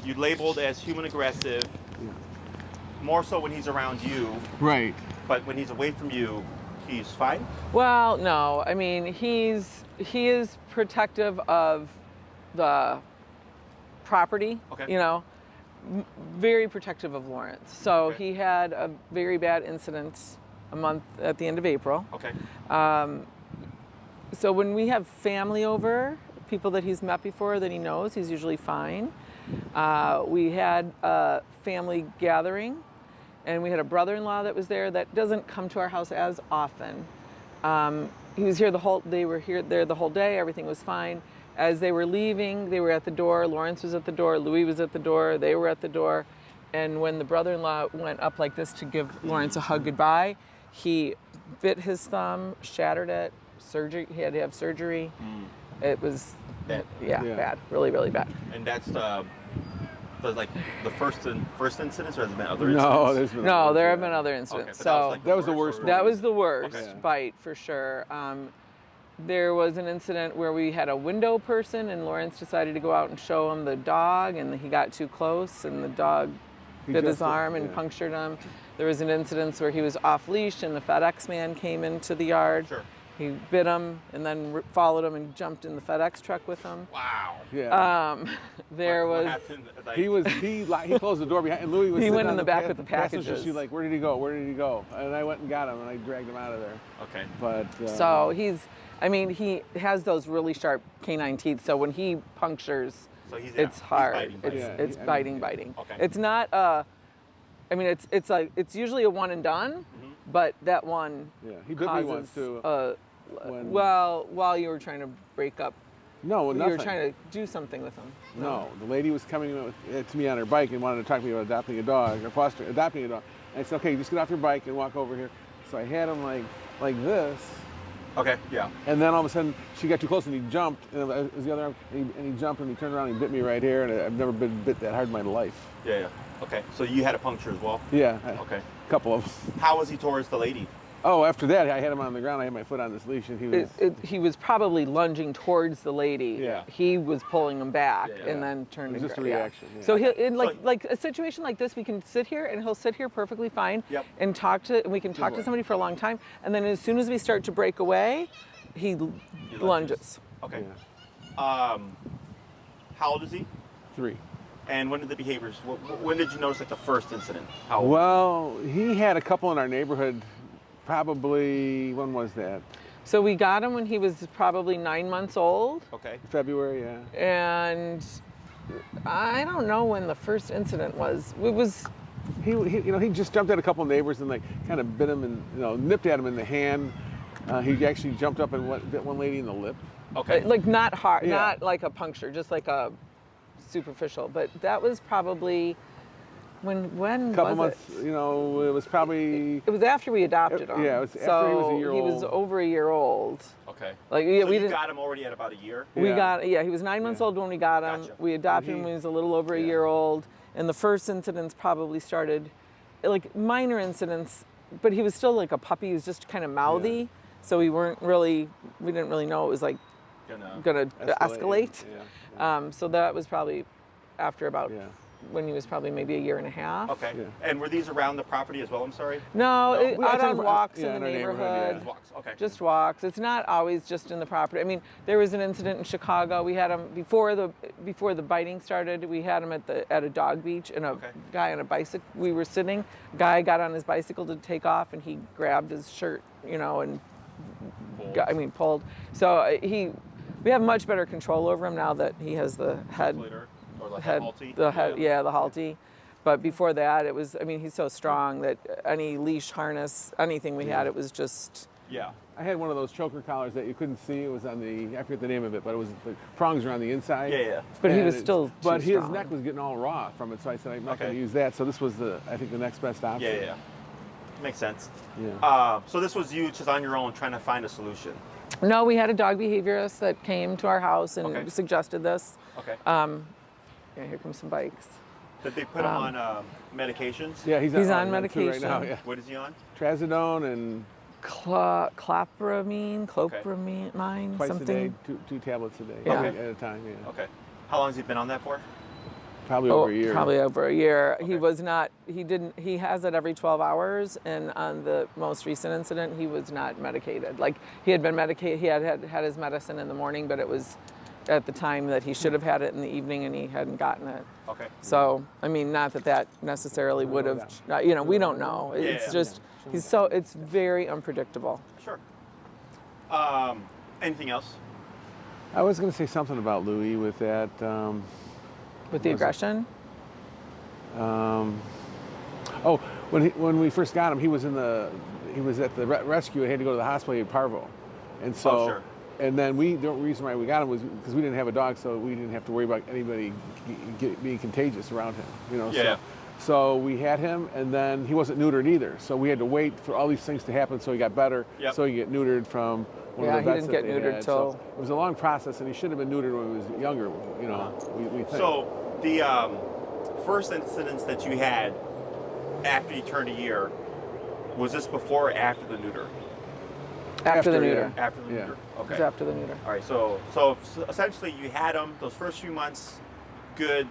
you labeled as human aggressive, more so when he's around you. Right. But when he's away from you, he's fine? Well, no. I mean, he is protective of the property, Okay. you know, very protective of Lawrence. So Okay. he had a very bad incident a month at the end of April. Okay. So when we have family over, people that he's met before that he knows, he's usually fine. We had a family gathering, and we had a brother-in-law that was there that doesn't come to our house as often. He was here they were there the whole day, everything was fine. As they were leaving, they were at the door, Lawrence was at the door, Louie was at the door, they were at the door. And when the brother-in-law went up like this to give Lawrence a hug goodbye, he bit his thumb, shattered it, surgery, he had to have surgery. It was Bad. Bad, really, really bad. And that's the first incidents, or has there been other incidents? No, there's been No, there have been other incidents. Okay, So that was the worst one. that was the worst Okay. bite for sure. There was an incident where we had a window person, and Lawrence decided to go out and show him the dog, and he got too close, and the dog bit his arm and punctured him. There was an incident where he was off leash, and the FedEx man came into the yard. Sure. He bit him, and then followed him and jumped in the FedEx truck with him. Wow. Yeah. There What was. happened? He closed the door behind, and Louie was He sitting went in on the back with the passenger packages. seat like, where did he go? Where did he go? And I went and got him, and I dragged him out of there. Okay. But So he has those really sharp canine teeth. So when he punctures, So he's it's hard. Biting. It's biting. Okay. It's not. It's usually a one and done, but that one he bit me causes. once too. While you were trying to break up, No, you nothing. were trying to do something with him. No, the lady was coming to me on her bike and wanted to talk to me about adopting a dog or adopting a dog. And I said, okay, just get off your bike and walk over here. So I had him like this. Okay. Yeah. And then all of a sudden, she got too close and he jumped. And it was the other arm, and he jumped and he turned around and he bit me right here. And I've never been bit that hard in my life. Yeah. Okay. So you had a puncture as well. Yeah. Okay. A couple of them. How was he towards the lady? Oh, after that, I had him on the ground. I had my foot on this leash, and he was. He was probably lunging towards the lady. Yeah. He was pulling him back Yeah. and then turned. It was just a yeah. reaction, yeah. So like a situation like this, we can sit here and he'll sit here perfectly fine. Yep. And we can talk to somebody for a long time, and then as soon as we start to break away, he lunges. Okay. Yeah. How old is he? 3. And when did the behaviors? When did you notice the first incident? How? Well, he had a couple in our neighborhood. Probably, when was that? So we got him when he was probably 9 months old. Okay. February, yeah. And I don't know when the first incident was. It was. He just jumped at a couple of neighbors and kind of bit him and nipped at him in the hand. He actually jumpp up and bit one lady in the lip. Okay. Like not hard, Yeah. not like a puncture, just like a superficial. But that was probably when Couple was months, it was probably. it was after we adopted him. Yeah, it was after he was a year He was old. over a year old. Okay. Like So we you didn't. got him already at about a year. He was 9 months Yeah. old when we got him. Gotcha. We adopted And him when he was a little over a year old. And the first incidents probably started, like minor incidents, but he was still like a puppy. He was just kind of mouthy. Yeah. So we didn't really know it was like gonna escalate. Yeah. So that was probably after about Yeah. when he was probably maybe a year and a half. Okay. Yeah. And were these around the property as well? I'm sorry. No, We out had on some- walks yeah, in in the our neighborhood, neighborhood. yeah. Walks. Okay. Just walks. It's not always just in the property. I mean, there was an incident in Chicago. We had him before the biting started. We had him at a dog beach, and a guy on a bicycle. We were sitting. Guy got on his bicycle to take off, and he grabbed his shirt, and pulled. So we have much better control over him now that he has the head. Later, or like Head, Halty? the head, yeah, the Halty. But before that, it was. I mean, he's so strong that any leash harness, anything we had, it was just. Yeah. I had one of those choker collars that you couldn't see. It was on I forget the name of it, but it was the prongs were on the inside. Yeah. But he And was still. But too his strong. neck was getting all raw from it, so I said I'm not going Okay. to use that. So this was I think the next best option. Yeah. Makes sense. Yeah. So this was you just on your own trying to find a solution. No, we had a dog behaviorist that came to our house and Okay. suggested this. Okay. Yeah, here comes some bikes. Did they put him on medications? Yeah, He's on that too right now. medication. Yeah. What is he on? Trazodone and Clopramine, twice something. a day, two tablets a day Yeah. at a time. Yeah. Okay. How long has he been on that for? Probably over a year. Probably over a year. Okay. He was not, he has it every 12 hours, and on the most recent incident, he was not medicated. Like, he had been medicated, he had his medicine in the morning, but it was at the time that he should have had it in the evening, and he hadn't gotten it. Okay. So, I mean, not that necessarily would have, you know, we don't know. It's just, it's very unpredictable. Sure. Anything else? I was going to say something about Louie with that. With the aggression? When we first got him, he was at the rescue. He had to go to the hospital. He had parvo, and so. Oh, sure. And then the reason why we got him was because we didn't have a dog, so we didn't have to worry about anybody being contagious around him. You know. Yeah. So we had him, and then he wasn't neutered either. So we had to wait for all these things to happen so he got better. Yep. So he get neutered from one of the he vets didn't that get they neutered had. till. So it was a long process, and he should have been neutered when he was younger. You know, we think. So the first incidents that you had after you turned a year, was this before or after the neuter? After the neuter. After the Yeah. neuter. It was Okay. after the neuter. All right. So essentially, you had him those first few months, good.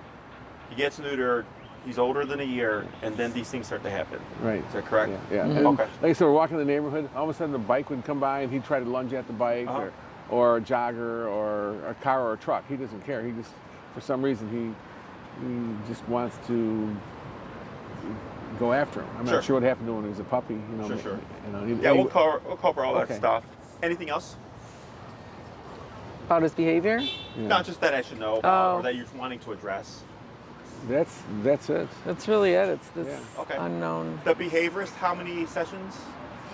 He gets neutered. He's older than a year, and then these things start to happen. Right. Is that correct? Yeah. Mm-hmm. And Okay. like I said, we're walking in the neighborhood. All of a sudden, a bike would come by, and he'd try to lunge at the bike, or a jogger, or a car, or a truck. He doesn't care. He just, for some reason, he just wants to go after him. I'm Sure. not sure what happened to him when he was a puppy. You know. Sure. You know, Yeah, we'll cover all that Okay. stuff. Anything else? About his behavior? Yeah. Not just that I should know, Oh. or that you're wanting to address. That's it. That's really it. It's this Yeah. Okay. unknown. The behaviorist, how many sessions?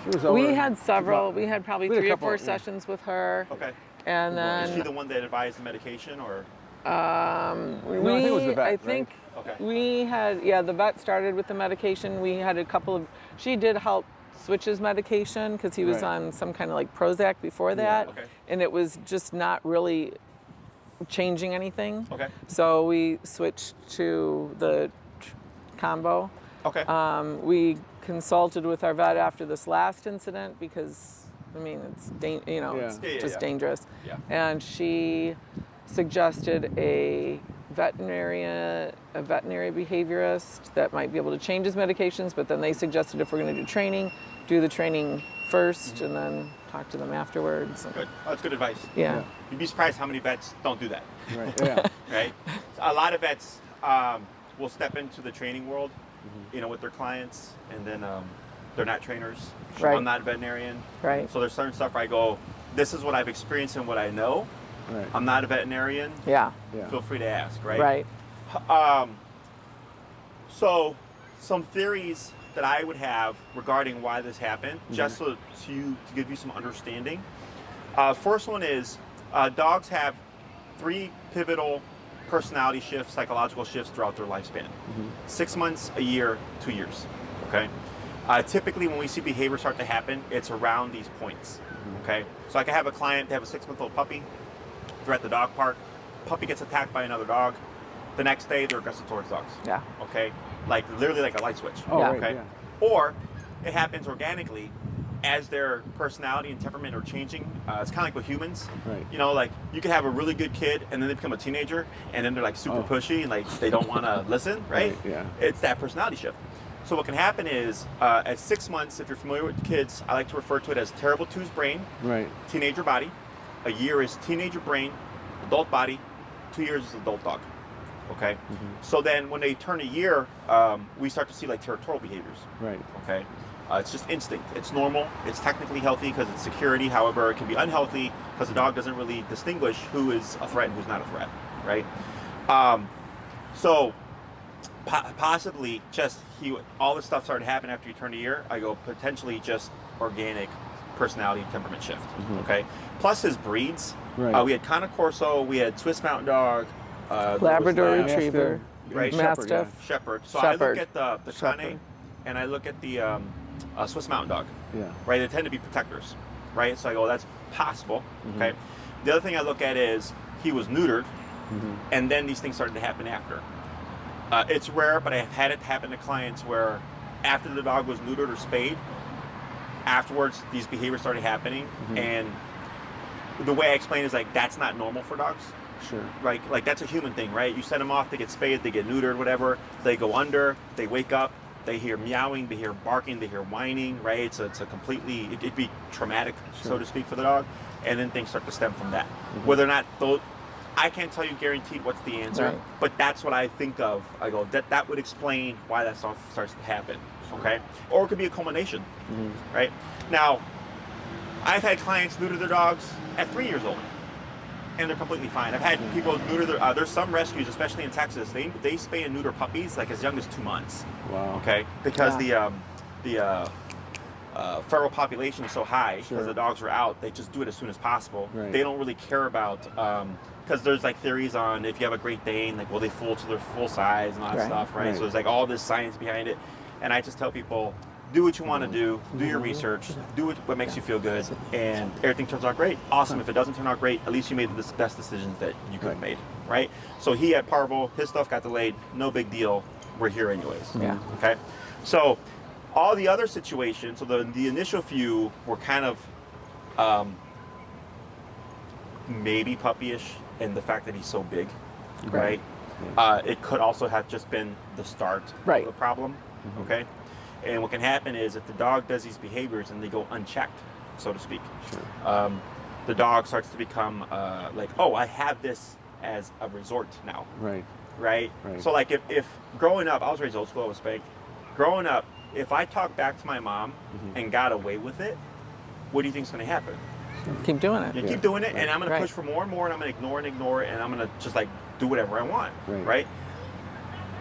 She was We over- had several. We had probably We had a 3 or couple, 4 yeah. sessions with her. Okay. And Is she then the one that advised the medication, or? we, I think it was the vet, I right? think Okay. we had, the vet started with the medication. We had a couple of, she did help switch his medication because he was Right. on some kind of like Prozac before that. Okay. And it was just not really changing anything. Okay. So we switched to the combo. Okay. We consulted with our vet after this last incident because, I mean, it's Yeah. it's Yeah, just yeah. dangerous. Yeah. And she suggested a veterinary behaviorist that might be able to change his medications, but then they suggested if we're going to do training, do the training first and then talk to them afterwards. Good. That's good advice. Yeah. You'd be surprised how many vets don't do that. Right. Yeah. Right? A lot of vets will step into the training world, with their clients, and then they're not trainers. Right. I'm not a veterinarian. Right. So there's certain stuff where I go, this is what I've experienced and what I know. Right. I'm not a veterinarian. Yeah. Yeah. Feel free to ask, right? Right. So some theories that I would have regarding why this happened, just so to give you some understanding. First one is dogs have 3 pivotal personality shifts, psychological shifts throughout their lifespan. 6 months, a year, 2 years. Okay. Typically, when we see behavior start to happen, it's around these points. Okay. So I can have a client, they have a 6-month-old puppy. They're at the dog park. Puppy gets attacked by another dog. The next day, they're aggressive towards dogs. Yeah. Okay. Like literally like a light switch. Oh, Yeah. right, Okay. yeah. Or it happens organically as their personality and temperament are changing. It's kind of like with humans. Right. Like you can have a really good kid and then they become a teenager and then they're like super pushy and like they don't want to listen, right? Yeah. It's that personality shift. So what can happen is at 6 months, if you're familiar with kids, I like to refer to it as terrible two's brain, Right. teenager body. A year is teenager brain, adult body. 2 years is adult dog. Okay. So then when they turn a year, we start to see like territorial behaviors. Right. Okay. It's just instinct. It's normal. It's technically healthy because it's security. However, it can be unhealthy because the dog doesn't really distinguish who is a threat and who's not a threat, right? So possibly just all this stuff started happening after you turned a year. I go potentially just organic personality and temperament shift. Okay. Plus his breeds. Right. We had Cane Corso. We had Swiss Mountain Dog. Labrador Lab, Retriever. Right. Mastiff. Shepherd. So Shepherd. I look at the Shepherd. Cane and I look at the Swiss Mountain Dog. Yeah. Right, they tend to be protectors, right? So I go, that's possible. Okay. The other thing I look at is he was neutered, and then these things started to happen after. It's rare, but I've had it happen to clients where after the dog was neutered or spayed, afterwards these behaviors started happening, and the way I explain is like that's not normal for dogs. Sure. Like that's a human thing, right? You send them off, they get spayed, they get neutered, whatever. They go under, they wake up, they hear meowing, they hear barking, they hear whining, right? So it's a completely, it'd be traumatic, so to speak, for the dog. And then things start to stem from that. Whether or not those, I can't tell you guaranteed what's the answer, Right. but that's what I think of. I go, that would explain why that stuff starts to happen, okay? Or it could be a culmination, right? Now, I've had clients neuter their dogs at 3 years old, and they're completely fine. I've had people neuter their, there's some rescues, especially in Texas, they spay and neuter puppies like as young as 2 months. Wow. Okay, because the feral population is so high because the dogs are out. They just do it as soon as possible. Right. They don't really care about because there's like theories on if you have a Great Dane, like will they fool to their full size and all that stuff, right? So there's like all this science behind it, and I just tell people, do what you want to do your research, do what makes you feel good, and everything turns out great. Awesome. If it doesn't turn out great, at least you made the best decisions that you could have made, right? So he had parvo, his stuff got delayed, no big deal. We're here anyways. Yeah. Okay. So all the other situations, so the initial few were kind of maybe puppyish, and the fact that he's so big, right? It could also have just been the start of the problem, okay? And what can happen is if the dog does these behaviors and they go unchecked, so to speak, the dog starts to become like, oh, I have this as a resort now. Right? So like if growing up, I was raised old school, I was spanked. Growing up, if I talk back to my mom and got away with it, what do you think is going to happen? Keep doing it. You keep doing it, and I'm going to push for more and more, and I'm going to ignore, and I'm going to just like do whatever I want, right?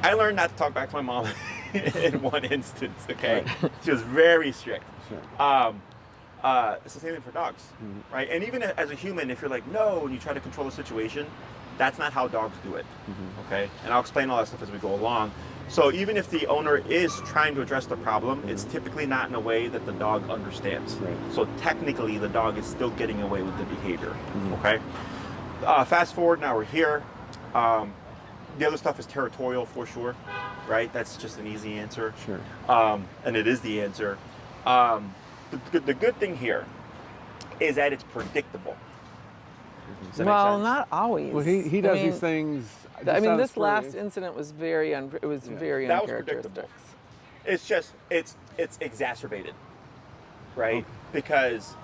I learned not to talk back to my mom in one instance, okay? She was very strict. It's the same thing for dogs, right? And even as a human, if you're like, no, and you try to control the situation, that's not how dogs do it, okay? And I'll explain all that stuff as we go along. So even if the owner is trying to address the problem, it's typically not in a way that the dog understands. So technically, the dog is still getting away with the behavior, okay? Fast forward, now we're here. The other stuff is territorial for sure, right? That's just an easy answer. And it is the answer. The good thing here is that it's predictable. Does that make sense? Not always. Well, he does these things. I mean, this last incident was very very that was uncharacteristic. predictable. It's just it's exacerbated, right? Because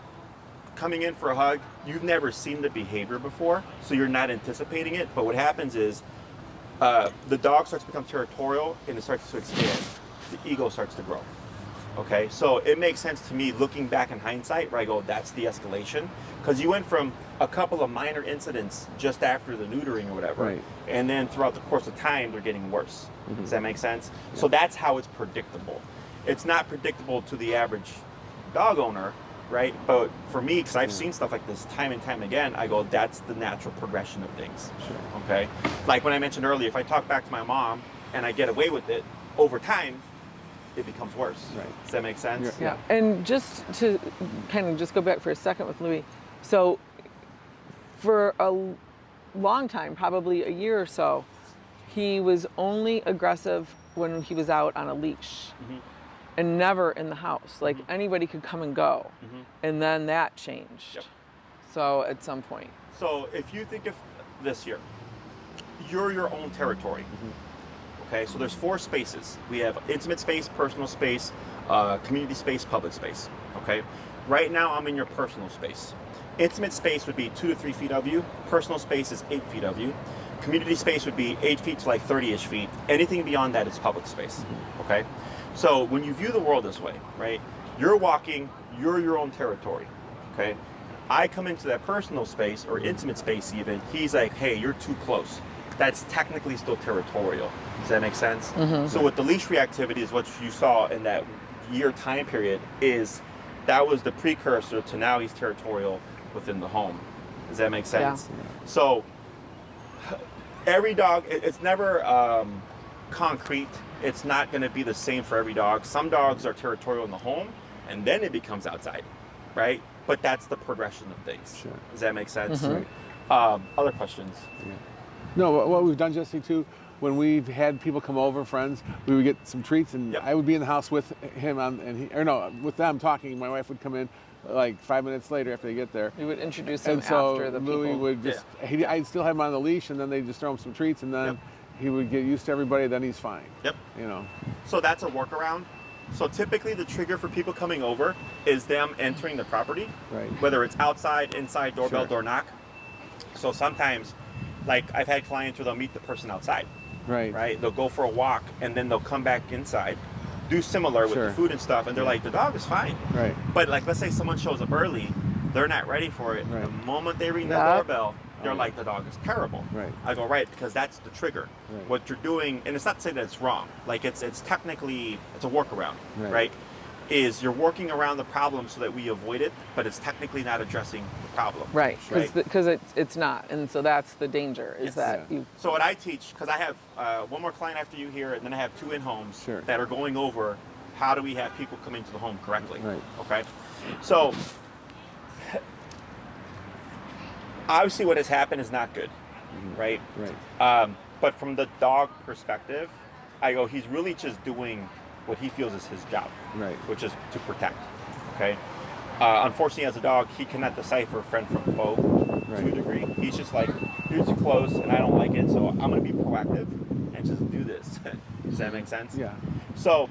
coming in for a hug, you've never seen the behavior before, so you're not anticipating it. But what happens is the dog starts to become territorial and it starts to expand. The ego starts to grow. Okay, so it makes sense to me looking back in hindsight where I go, that's the escalation. Because you went from a couple of minor incidents just after the neutering or whatever, and then throughout the course of time, they're getting worse. Does that make sense? So that's how it's predictable. It's not predictable to the average dog owner, right? But for me, because I've seen stuff like this time and time again, I go, that's the natural progression of things. Okay? Like when I mentioned earlier, if I talk back to my mom and I get away with it, over time, it becomes worse. Does that make sense? Yeah. And just to kind of just go back for a second with Louie, so for a long time, probably a year or so, he was only aggressive when he was out on a leash and never in the house. Like anybody could come and go. And then that changed. So at some point. So if you think of this here, you're your own territory. Okay, so there's 4 spaces. We have intimate space, personal space, community space, public space. Okay, right now I'm in your personal space. Intimate space would be 2 to 3 feet of you. Personal space is 8 feet of you. Community space would be 8 feet to like 30-ish feet. Anything beyond that is public space. Okay, so when you view the world this way, right? You're walking, you're your own territory. Okay, I come into that personal space or intimate space even. He's like, hey, you're too close. That's technically still territorial. Does that make sense? So with the leash reactivity is what you saw in that year time period is that was the precursor to now he's territorial within the home. Does that make sense? So every dog, it's never concrete. It's not going to be the same for every dog. Some dogs are territorial in the home and then it becomes outside, right? But that's the progression of things. Does that make sense? Other questions? No, what we've done, Jesse, too, when we've had people come over, friends, we would get some treats, and I would be in the house with him, with them talking. My wife would come in, like 5 minutes later after they get there. We would introduce them And so after the Louie people. would just, I'd still have him on the leash, and then they just throw him some treats, and then he would get used to everybody, then he's fine. Yep. You know. So that's a workaround. So typically the trigger for people coming over is them entering the property, Right. whether it's outside, inside, doorbell, Sure. door knock. So sometimes, like I've had clients where they'll meet the person outside, Right. right? They'll go for a walk and then they'll come back inside, do similar with Sure. the food and stuff, and they're like, the dog is fine. Right. But like, let's say someone shows up early, they're not ready for it. Right. The moment they ring the Yep. doorbell, they're Oh. like, the dog is terrible. Right. I go, right, because that's the trigger. Right. What you're doing, and it's not to say that it's wrong. Like it's technically, it's a workaround, right? Is you're working around the problem so that we avoid it, but it's technically not addressing the problem. Right, Right. because it's not, and so that's the danger is Yes. that Yeah. you. So what I teach, because I have one more client after you here, and then I have 2 in-homes Sure. that are going over how do we have people come into the home correctly. Right. Okay. So obviously what has happened is not good, right? Right. But from the dog perspective, I go, he's really just doing what he feels is his job, Right. which is to protect. Okay. Unfortunately, as a dog, he cannot decipher friend from foe to a Right. degree. He's just like, you're too close, and I don't like it, so I'm going to be proactive and just do this. Does that make sense? Yeah. So,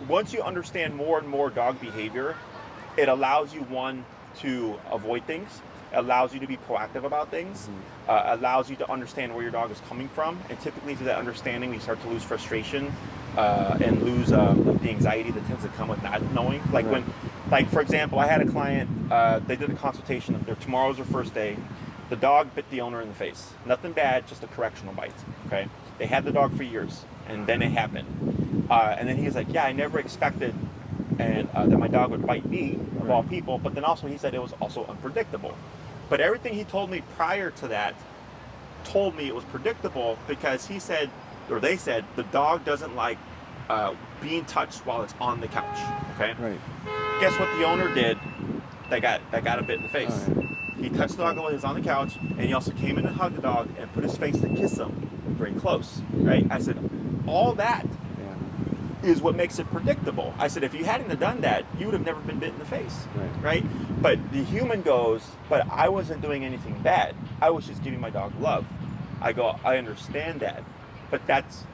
once you understand more and more dog behavior, it allows you, one, to avoid things. It allows you to be proactive about things. Allows you to understand where your dog is coming from. And typically through that understanding, we start to lose frustration and lose like the anxiety that tends to come with not knowing. Like Right. like for example, I had a client, they did a consultation. Tomorrow's their first day. The dog bit the owner in the face. Nothing bad, just a correctional bite. Okay. They had the dog for years, and then it happened. And then he was like, yeah, I never expected that my dog would bite me, of all people, but then also he said it was also unpredictable. But everything he told me prior to that told me it was predictable because he said, or they said, the dog doesn't like being touched while it's on the couch, okay? Right. Guess what the owner did that got a bit in the face? Oh, yeah. He touched the dog while he was on the couch, and he also came in and hugged the dog and put his face to kiss him very close, right? I said, all that Yeah. is what makes it predictable. I said, if you hadn't have done that, you would have never been bit in the face, right? But the human goes, but I wasn't doing anything bad. I was just giving my dog love. I go, I understand that, but that's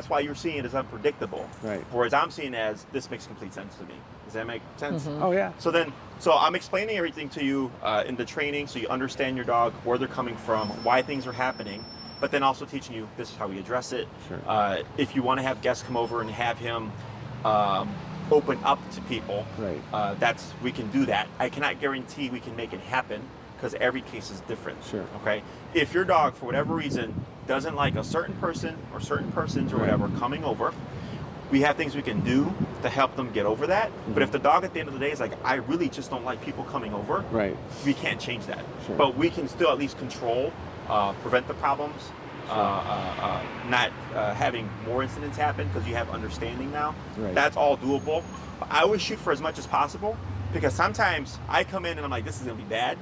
why you're seeing it as unpredictable. Right. Whereas I'm seeing it as, this makes complete sense to me. Does that make sense? Oh yeah. So I'm explaining everything to you in the training so you understand your dog, where they're coming from, why things are happening, but then also teaching you this is how we address it. Sure. If you want to have guests come over and have him open up to people, Right. we can do that. I cannot guarantee we can make it happen because every case is different. Sure. Okay. If your dog, for whatever reason, doesn't like a certain person or certain persons or whatever coming over, we have things we can do to help them get over that. But if the dog at the end of the day is like, I really just don't like people coming over, Right. we can't change that. Sure. But we can still at least control, prevent the problems, not having more incidents happen because you have understanding now. Right. That's all doable. But I always shoot for as much as possible because sometimes I come in and I'm like, this is going to be bad.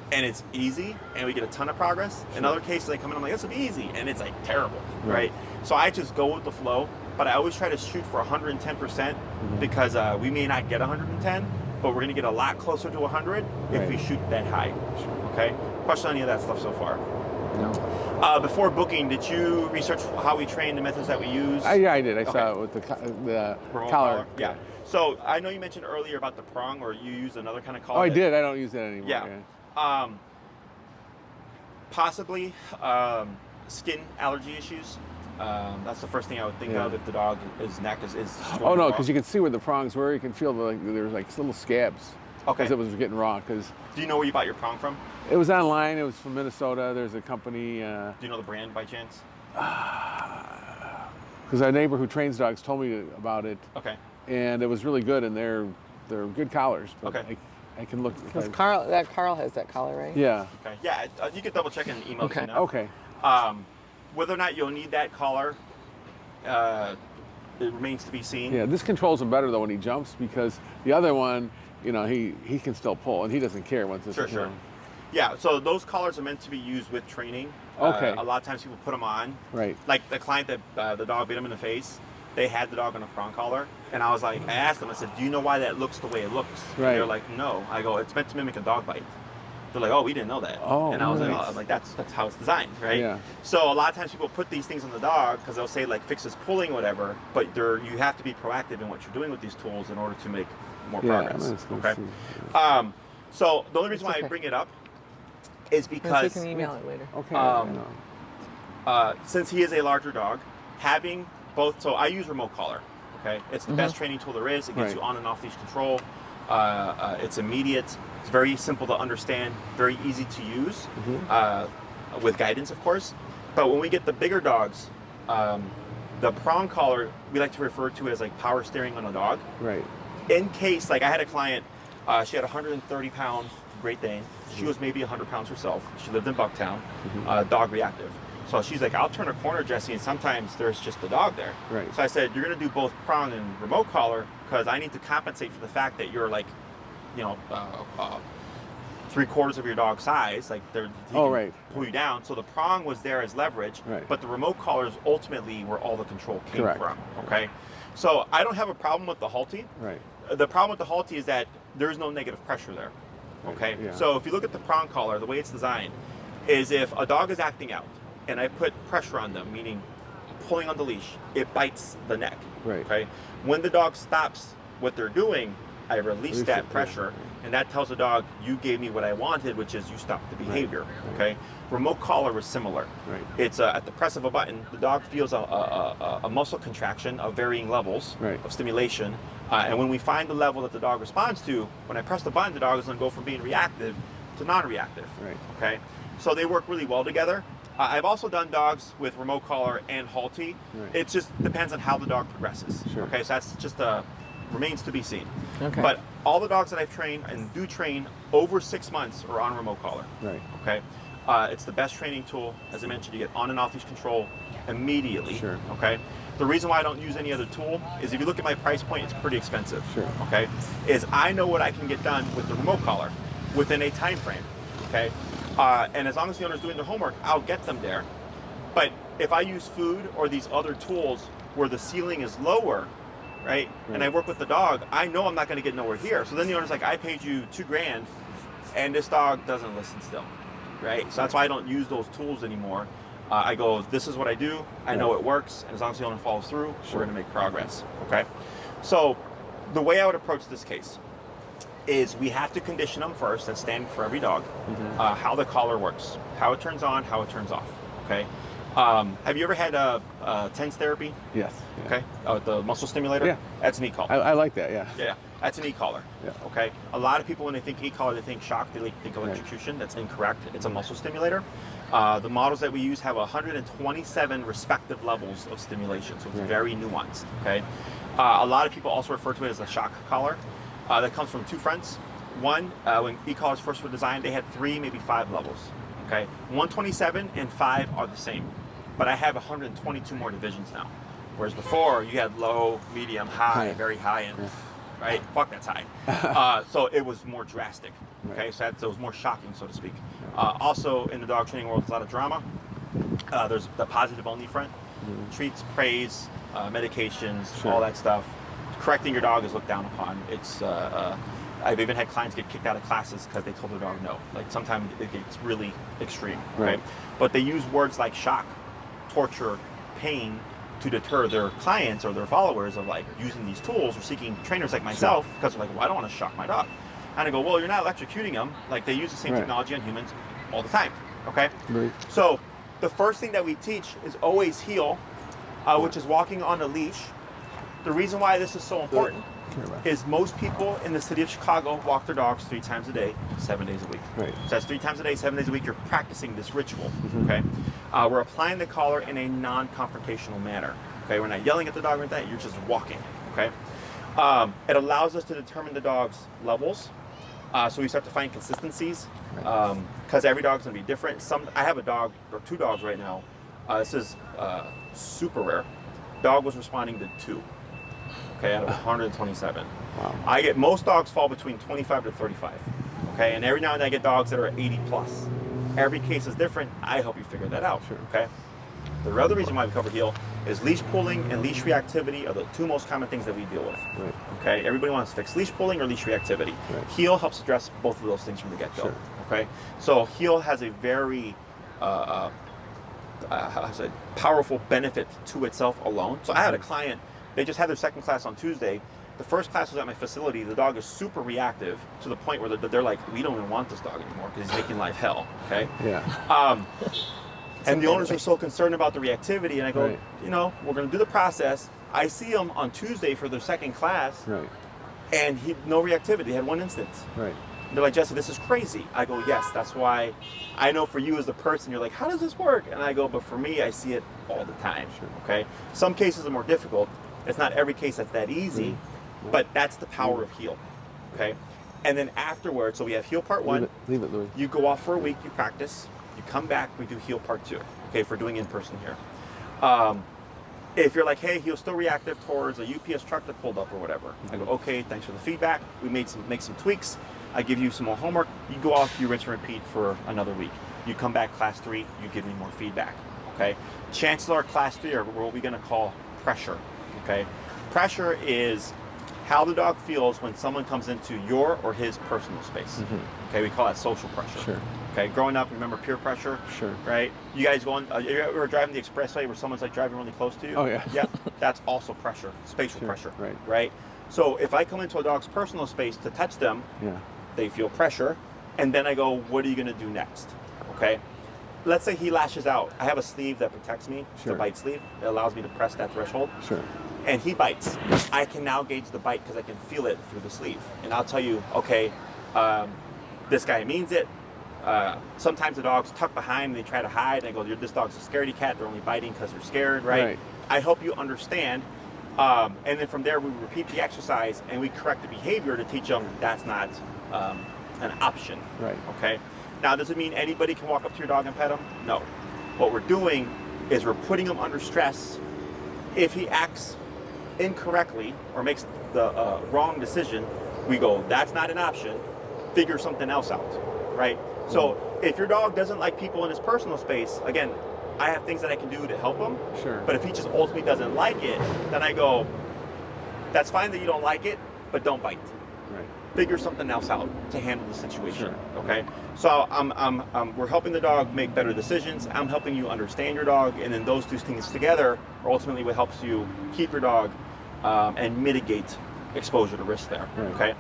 And it's easy, and we get a ton of progress. In other cases, I come in, I'm like, this will be easy, and it's like terrible, right? So I just go with the flow, but I always try to shoot for 110% because we may not get 110, but we're going to get a lot closer to 100 if we shoot that high. Okay? Question on any of that stuff so far? No. Before booking, did you research how we train, the methods that we use? Yeah, I did. I Okay. saw it with the Remote collar. Yeah. So I know you mentioned earlier about the prong, or you use another kind of collar. Oh, I did. I don't use that anymore. Yeah. Possibly skin allergy issues. That's the first thing I would think of if the dog is neck is. Oh no, because you can see where the prongs were. You can feel there's like little scabs. Okay. Because it was getting raw. Because do you know where you bought your prong from? it was online. It was from Minnesota. There's a company. Do you know the brand by chance? Because our neighbor who trains dogs told me about it. Okay. And it was really good, and they're good collars. But Okay. I can look. Because Carl has that collar, right? Yeah. Okay. Yeah, you can double check in the email. Okay. You know. Okay. Whether or not you'll need that collar, it remains to be seen. Yeah. This controls him better though when he jumps because the other one, he can still pull and he doesn't care once it's. Sure. Yeah. So those collars are meant to be used with training. Okay. A lot of times people put them on. Right. Like the client that the dog bit him in the face. they had the dog on a prong collar, and I was like, I asked them, I said, do you know why that looks the way it looks? Right. They're like, no. I go, it's meant to mimic a dog bite. They're like, oh, we didn't know that. Oh, and I was nice. like, oh, I'm like, that's how it's designed, right? Yeah. So a lot of times people put these things on the dog because they'll say like fixes pulling or whatever, but you have to be proactive in what you're doing with these tools in order to make more progress. Okay. So the only reason why I bring it up is So because you can email it later. Okay. since he is a larger dog, having both, so I use remote collar, okay? It's the best training tool there is. It gets you on and off leash control. It's immediate. It's very simple to understand, very easy to use, with guidance, of course. But when we get the bigger dogs, the prong collar, we like to refer to as like power steering on a dog. Right. In case, like I had a client, she had 130 pound Great Dane. She was maybe 100 pounds herself. She lived in Bucktown, dog reactive. So she's like, I'll turn a corner, Jesse, and sometimes there's just a dog there. Right. So I said, you're going to do both prong and remote collar because I need to compensate for the fact that you're like, you know, 3/4 of your dog's size. Like he can pull you down. So the prong was there as leverage, but the remote collars ultimately where all the control came from. Okay. So I don't have a problem with the halty. Right. The problem with the halty is that there's no negative pressure there. Okay. Yeah. So if you look at the prong collar, the way it's designed is if a dog is acting out and I put pressure on them, meaning pulling on the leash, it bites the neck. Right. Okay. When the dog stops what they're doing, I release that pressure, and that tells the dog, you gave me what I wanted, which is you stopped the behavior. Okay. Remote collar was similar. Right. It's at the press of a button, the dog feels a muscle contraction of varying levels of stimulation. And when we find the level that the dog responds to, when I press the button, the dog is going to go from being reactive to non-reactive. Right. Okay. So they work really well together. I've also done dogs with remote collar and halty. Right. It just depends on how the dog progresses. Sure. Okay. So that's just remains to be seen. Okay. But all the dogs that I've trained and do train over 6 months are on remote collar. Right. Okay. It's the best training tool. As I mentioned, you get on and off leash control immediately. Sure. Okay. The reason why I don't use any other tool is if you look at my price point, it's pretty expensive. Sure. Okay. Is I know what I can get done with the remote collar within a time frame. Okay. And as long as the owner's doing their homework, I'll get them there. But if I use food or these other tools where the ceiling is lower, right, and I work with the dog, I know I'm not going to get nowhere here. So then the owner's like, I paid you $2,000 and this dog doesn't listen still, right? So that's why I don't use those tools anymore. I go, this is what I do. I know it works. And as long as the owner follows through, we're going to make progress, okay? So the way I would approach this case is we have to condition them first and stand for every dog, how the collar works, how it turns on, how it turns off, okay? Have you ever had TENS therapy? Yes. Yeah. Okay. The muscle stimulator? Yeah. That's an e-collar. I like that. Yeah. Yeah. That's an e-collar. Yeah. Okay. A lot of people, when they think e-collar, they think shock, they think electrocution. That's incorrect. It's a muscle stimulator. The models that we use have 127 respective levels of stimulation, so it's very nuanced. Okay. A lot of people also refer to it as a shock collar. That comes from two fronts. One, when e-collars first were designed, they had 3, maybe 5 levels. Okay. 127 and 5 are the same. But I have 122 more divisions now. Whereas before, you had low, medium, high, very high, and right? Fuck, that's high. So it was more drastic. Okay, so it was more shocking, so to speak. Also, in the dog training world, there's a lot of drama. There's the positive only front. Treats, praise, medications, all that stuff. Correcting your dog is looked down upon. It's I've even had clients get kicked out of classes because they told their dog no. Like sometimes it gets really extreme. Okay, but they use words like shock, torture, pain to deter their clients or their followers of like using these tools or seeking trainers like myself because they're like, well, I don't want to shock my dog. And I go, well, you're not electrocuting them. Like they use the same technology on humans all the time. Okay. Right. So the first thing that we teach is always heel, which is walking on a leash. The reason why this is so important is most people in the city of Chicago walk their dogs 3 times a day, 7 days a week. Right. So that's 3 times a day, 7 days a week. You're practicing this ritual. Okay. We're applying the collar in a non-confrontational manner. Okay. We're not yelling at the dog or anything. You're just walking. Okay. It allows us to determine the dog's levels. So we start to find consistencies because every dog's gonna be different. I have a dog or 2 dogs right now. This is super rare. Dog was responding to 2. Okay, out of 127. Wow. Most dogs fall between 25 to 35. Okay, and every now and then I get dogs that are 80 plus. Every case is different. I help you figure that out. Sure. Okay. The other reason why we cover heal is leash pulling and leash reactivity are the two most common things that we deal with. Right. Okay, everybody wants to fix leash pulling or leash reactivity. Right. Heal helps address both of those things from the get-go. Sure. Okay, so heal has a very powerful benefit to itself alone. So I had a client, they just had their second class on Tuesday. The first class was at my facility. The dog is super reactive to the point where they're like, we don't even want this dog anymore because he's making life hell. Okay. Yeah. And the owners are so concerned about the reactivity, and I go, Right. you know, we're going to do the process. I see them on Tuesday for their second class, Right. and no reactivity. They had one instance. Right. They're like, Jesse, this is crazy. I go, yes, that's why I know for you as the person, you're like, how does this work? And I go, but for me, I see it all the time. Sure. Okay. Some cases are more difficult. It's not every case that's that easy, but that's the power of heal. Okay. And then afterwards, so we have heal part one. Leave it, Louie. You go off for a week, you practice, you come back, we do heal part two. Okay, if we're doing in person here. If you're like, hey, he was still reactive towards a UPS truck that pulled up or whatever, I go, okay, thanks for the feedback. We make some tweaks. I give you some more homework. You go off, you rinse and repeat for another week. You come back class 3, you give me more feedback. Okay. Chances are class 3 are what we're gonna call pressure. Okay. Pressure is how the dog feels when someone comes into your or his personal space. Okay, we call that social pressure. Sure. Okay, growing up, remember peer pressure? Sure. Right? You guys going, you ever driving the expressway where someone's like driving really close to you? Oh, yeah. Yeah, that's also pressure, spatial Sure, pressure. right. Right? So if I come into a dog's personal space to touch them, Yeah. they feel pressure, and then I go, what are you gonna do next? Okay? Let's say he lashes out. I have a sleeve that protects me, Sure. the bite sleeve. It allows me to press that threshold. Sure. And he bites. I can now gauge the bite because I can feel it through the sleeve. And I'll tell you, okay, this guy means it. Sometimes the dogs tuck behind and they try to hide. And I go, this dog's a scaredy cat. They're only biting because they're scared, right? Right. I hope you understand. And then from there, we repeat the exercise and we correct the behavior to teach them that's not an option. Right. Okay. Now, does it mean anybody can walk up to your dog and pet him? No. What we're doing is we're putting him under stress. If he acts incorrectly or makes the wrong decision, we go, that's not an option. Figure something else out, right? So if your dog doesn't like people in his personal space, again, I have things that I can do to help him. Sure. But if he just ultimately doesn't like it, then I go, that's fine that you don't like it, but don't bite. Right. Figure something else out to handle the situation. Sure. Okay. So we're helping the dog make better decisions. I'm helping you understand your dog, and then those two things together are ultimately what helps you keep your dog and mitigate exposure to risk there. Right.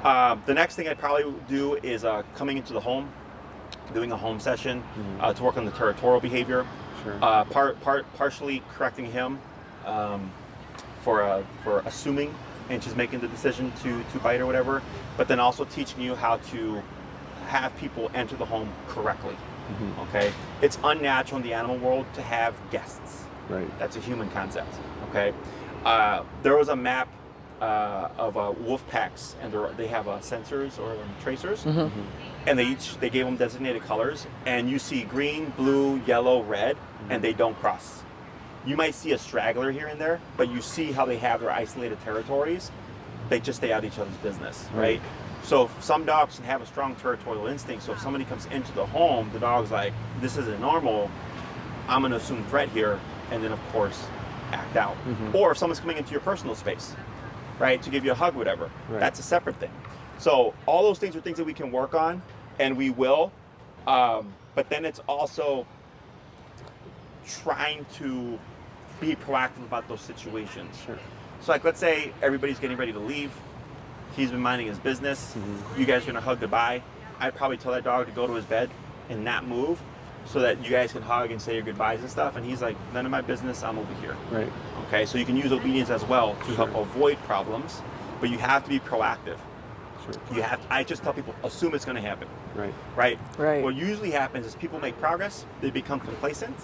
Okay. The next thing I'd probably do is coming into the home, doing a home session to work on the territorial behavior. Sure. Partially correcting him for assuming and just making the decision to bite or whatever, but then also teaching you how to have people enter the home correctly. Okay, it's unnatural in the animal world to have guests. Right. That's a human concept. Okay, there was a map of wolf packs, and they have sensors or tracers, and they gave them designated colors, and you see green, blue, yellow, red, and they don't cross. You might see a straggler here and there, but you see how they have their isolated territories. They just stay out of each other's business, right? So some dogs can have a strong territorial instinct. So if somebody comes into the home, the dog's like, this isn't normal. I'm going to assume threat here, and then of course act out. Or if someone's coming into your personal space, right, to give you a hug, whatever, that's a separate thing. So all those things are things that we can work on, and we will. But then it's also trying to be proactive about those situations. Sure. So like, let's say everybody's getting ready to leave. He's been minding his business. You guys are gonna hug goodbye. I'd probably tell that dog to go to his bed and not move so that you guys can hug and say your goodbyes and stuff. And he's like, none of my business, I'm over here. Right. Okay, so you can use obedience as well to help avoid problems, but you have to be proactive. Sure. I just tell people, assume it's gonna happen. Right. Right? Right. What usually happens is people make progress, they become complacent,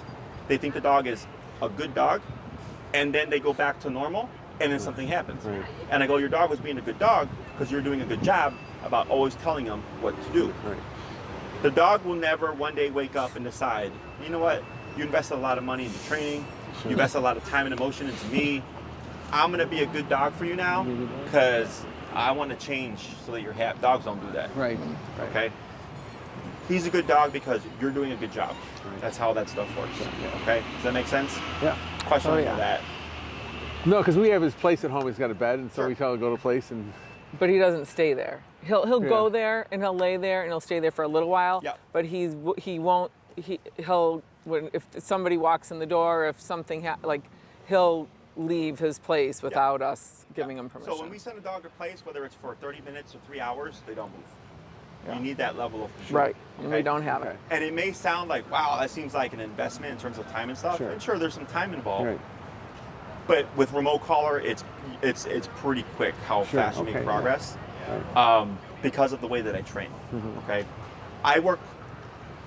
they think the dog is a good dog, and then they go back to normal, and then something happens. Right. And I go, your dog was being a good dog because you're doing a good job about always telling them what to do. Right. The dog will never one day wake up and decide, you know what, you invested a lot of money into training, you invested a lot of time and emotion into me, I'm gonna be a good dog for you now because I want to change so that you're happy. Dogs don't do that. Right. Okay. he's a good dog because you're doing a good job. Right. That's how that stuff works. Yeah. Okay, does that make sense? Yeah. Question Oh, on yeah. that. No, because we have his place at home. He's got a bed, and so Sure. we tell him to go to a place, and But he doesn't stay there. He'll Yeah. go there and he'll lay there and he'll stay there for a little while. Yep. But he'll if somebody walks in the door, if something he'll leave his place without us giving him permission. So when we send a dog to place, whether it's for 30 minutes or 3 hours, they don't move. Yeah. You need that level of control. Right, and we don't have Okay. it. And it may sound like, wow, that seems like an investment in terms of time and stuff. Sure. And sure, there's some time involved. right. But with remote collar, it's pretty quick how Sure, fast you okay, make yeah. progress Right. because of the way that I train. Mhm. Okay, I work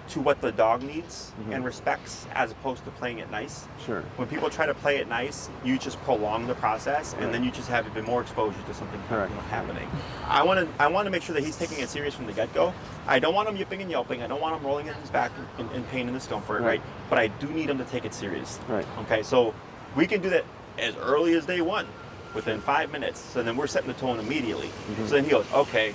to what the dog needs Mhm. and respects, as opposed to playing it nice. Sure. When people try to play it nice, you just prolong the process, and Right. then you just have even more exposure to something Correct. happening. I want to make sure that he's taking it serious from the get-go. I don't want him yipping and yelping. I don't want him rolling in his back in pain and discomfort, Right. right? But I do need him to take it serious. Right. Okay, so we can do that as early as day one, within 5 minutes. So then we're setting the tone immediately. Mm-hmm. So then he goes, okay,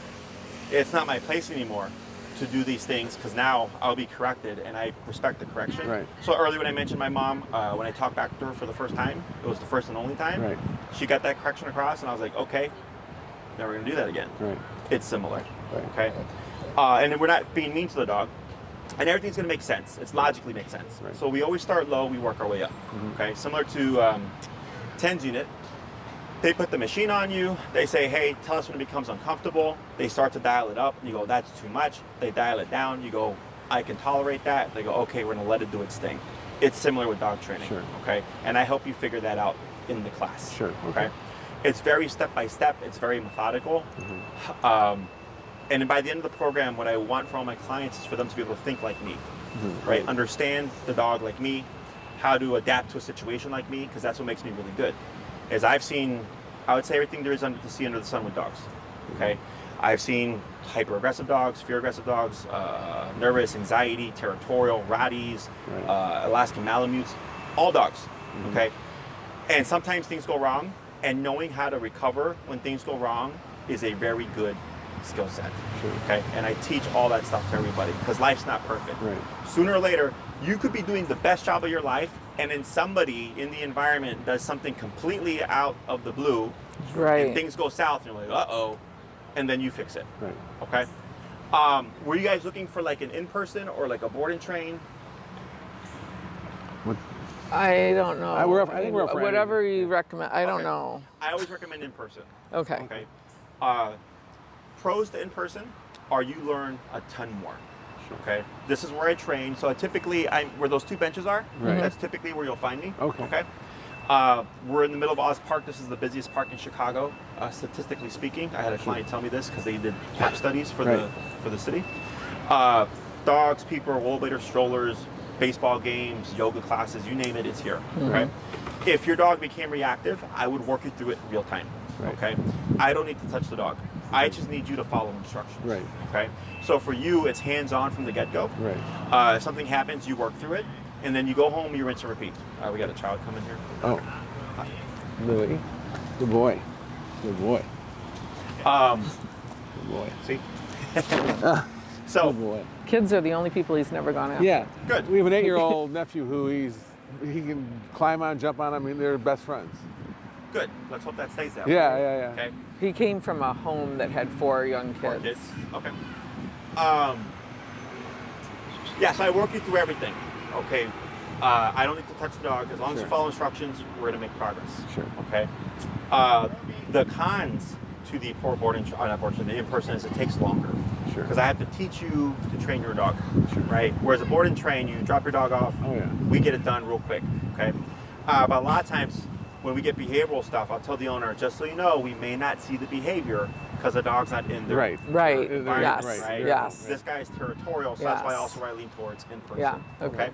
it's not my place anymore to do these things, because now I'll be corrected, and I respect the correction. Right. So earlier when I mentioned my mom, when I talked back to her for the first time, it was the first and only time. Right. She got that correction across, and I was like, okay, never gonna do that again. Right. It's similar. Right. Okay. And then we're not being mean to the dog, and everything's gonna make sense. It's logically makes sense. Right. So we always start low, we work our way up. Mhm. Okay. Similar to 10's unit. They put the machine on you. They say, hey, tell us when it becomes uncomfortable. They start to dial it up. You go, that's too much. They dial it down. You go, I can tolerate that. They go, okay, we're going to let it do its thing. It's similar with dog training. Sure. Okay. And I help you figure that out in the class. Sure, Okay. okay. It's very step by step. It's very methodical. Mm-hmm. And by the end of the program, what I want for all my clients is for them to be able to think like me, Mhm. right? Understand the dog like me, how to adapt to a situation like me, because that's what makes me really good. Is I've seen, I would say, everything there is to see under the sun with dogs. Okay, I've seen hyper-aggressive dogs, fear-aggressive dogs, nervous, anxiety, territorial, Rotties, Right. Alaskan Malamutes, all dogs. Mhm. Okay, and sometimes things go wrong, and knowing how to recover when things go wrong is a very good skill set. Sure. Okay, and I teach all that stuff to everybody because life's not perfect. Right. Sooner or later, you could be doing the best job of your life, and then somebody in the environment does something completely out of the blue, Right. and things go south, and you're like, uh-oh, and then you fix it. Right. Okay. Were you guys looking for like an in-person or like a board and train? What, I don't know. I think we're up for whatever anything. you recommend. I don't Okay. know. I always recommend in-person. Okay. Okay. Pros to in-person are you learn a ton more. Sure. Okay. This is where I train. So typically, where those two benches are. Right. That's typically where you'll find me. Okay. Okay. We're in the middle of Oz Park. This is the busiest park in Chicago, statistically speaking. I had a client tell me this because they did park studies for Right. the city. Dogs, people, rollerbladers, strollers, baseball games, yoga classes, you name it, it's here. Okay. If your dog became reactive, I would work you through it in real time. Right. Okay. I don't need to touch the dog. I just need you to follow instructions. Right. Okay. So for you, it's hands-on from the get-go. Right. If something happens, you work through it, and then you go home, you rinse and repeat. We got a child coming here. Oh. Louie. Good boy. Good boy. Good boy. See? Good boy. Kids are the only people he's never gone after. Yeah. Good. We have an 8-year-old nephew who he can climb on, jump on. I mean, they're best friends. Good. Let's hope that stays that Yeah, way. yeah, yeah. Okay. He came from a home that had 4 young kids. 4 kids. Okay. Yeah, so I work you through everything. Okay. I don't need to touch the dog. As long as you Sure. follow instructions, we're going to make progress. Sure. Okay. The cons to the board and not board, the in-person is it takes longer. Sure. Because I have to teach you to train your dog. Sure. Right? Whereas a board and train, you drop your dog off, Oh, yeah. we get it done real quick. Okay. But a lot of times when we get behavioral stuff, I'll tell the owner, just so you know, we may not see the behavior because the dog's not in there. Right. Right. Environment, Yes. right? Yes. This guy's territorial, so that's why Yes. also I lean towards in person. Yeah, okay.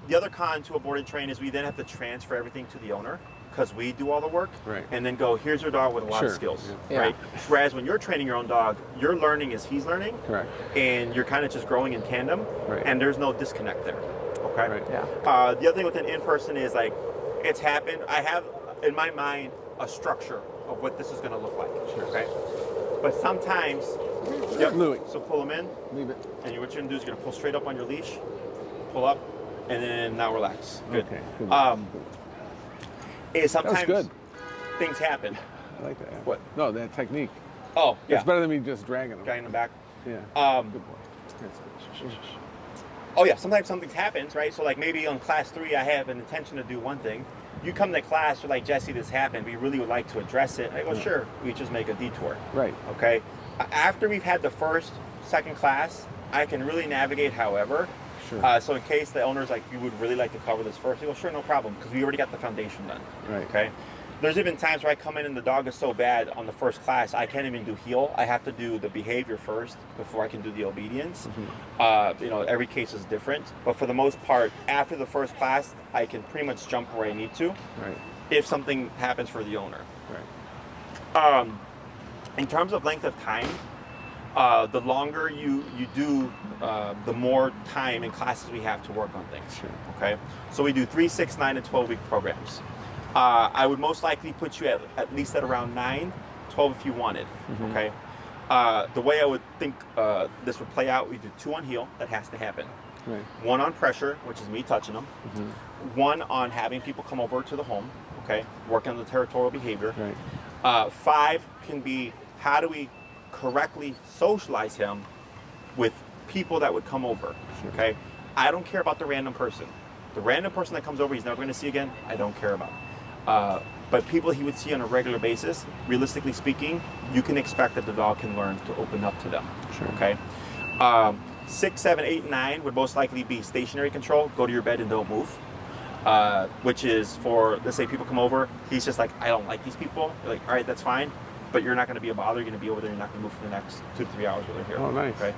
The other con to a board and train is we then have to transfer everything to the owner because we do all the work, Right. and then go, here's your dog with a lot of Sure. skills, Yeah. right? Whereas when you're training your own dog, you're learning as he's learning, Correct. and you're kind of just growing in tandem, Right. and there's no disconnect there. Okay. Right. Yeah. The other thing with an in-person is like, it's happened. I have in my mind a structure of what this is going to look like. Sure. Okay. But sometimes Yep. Louie. So pull him in, Leave it. and what you're gonna do is you're gonna pull straight up on your leash, pull up, and then now relax. Good. Okay. Good. Sometimes good. things happen. I like that. What? No, that technique. Oh, yeah. It's better than me just dragging them. Guy in the back. Yeah. Good boy. That's good. Oh yeah, sometimes something happens, right? So like maybe on class 3, I have an intention to do one thing. You come to class, you're like, Jesse, this happened. We really would like to address it. I go, sure. We just make a detour. Right. Okay. After we've had the first, second class, I can really navigate however. Sure. So in case the owner's like, you would really like to cover this first, I go, sure, no problem, because we already got the foundation done. Right. Okay. There's even times where I come in and the dog is so bad on the first class, I can't even do heel. I have to do the behavior first before I can do the obedience. Every case is different, but for the most part, after the first class, I can pretty much jump where I need to. Right. If something happens for the owner. Right. In terms of length of time, the longer you do, the more time and classes we have to work on things. Sure. Okay. So we do 3, 6, 9, and 12-week programs. I would most likely put you at least at around 9, 12 if you wanted. Okay. The way I would think this would play out, we do 2 on heel. That has to happen. Right. 1 on pressure, which is me touching them. 1 on having people come over to the home. Okay. Working on the territorial behavior. Right. 5 can be, how do we correctly socialize him with people that would come over. Sure. Okay. I don't care about the random person. The random person that comes over, he's never going to see again. I don't care about. But people he would see on a regular basis, realistically speaking, you can expect that the dog can learn to open up to them. Sure. Okay. 6, 7, 8, 9 would most likely be stationary control. Go to your bed and don't move. Which is for, let's say people come over, he's just like, I don't like these people. You're like, all right, that's fine, but you're not going to be a bother. You're going to be over there. You're not going to move for the next 2 to 3 hours while they're here. Oh, nice. Okay.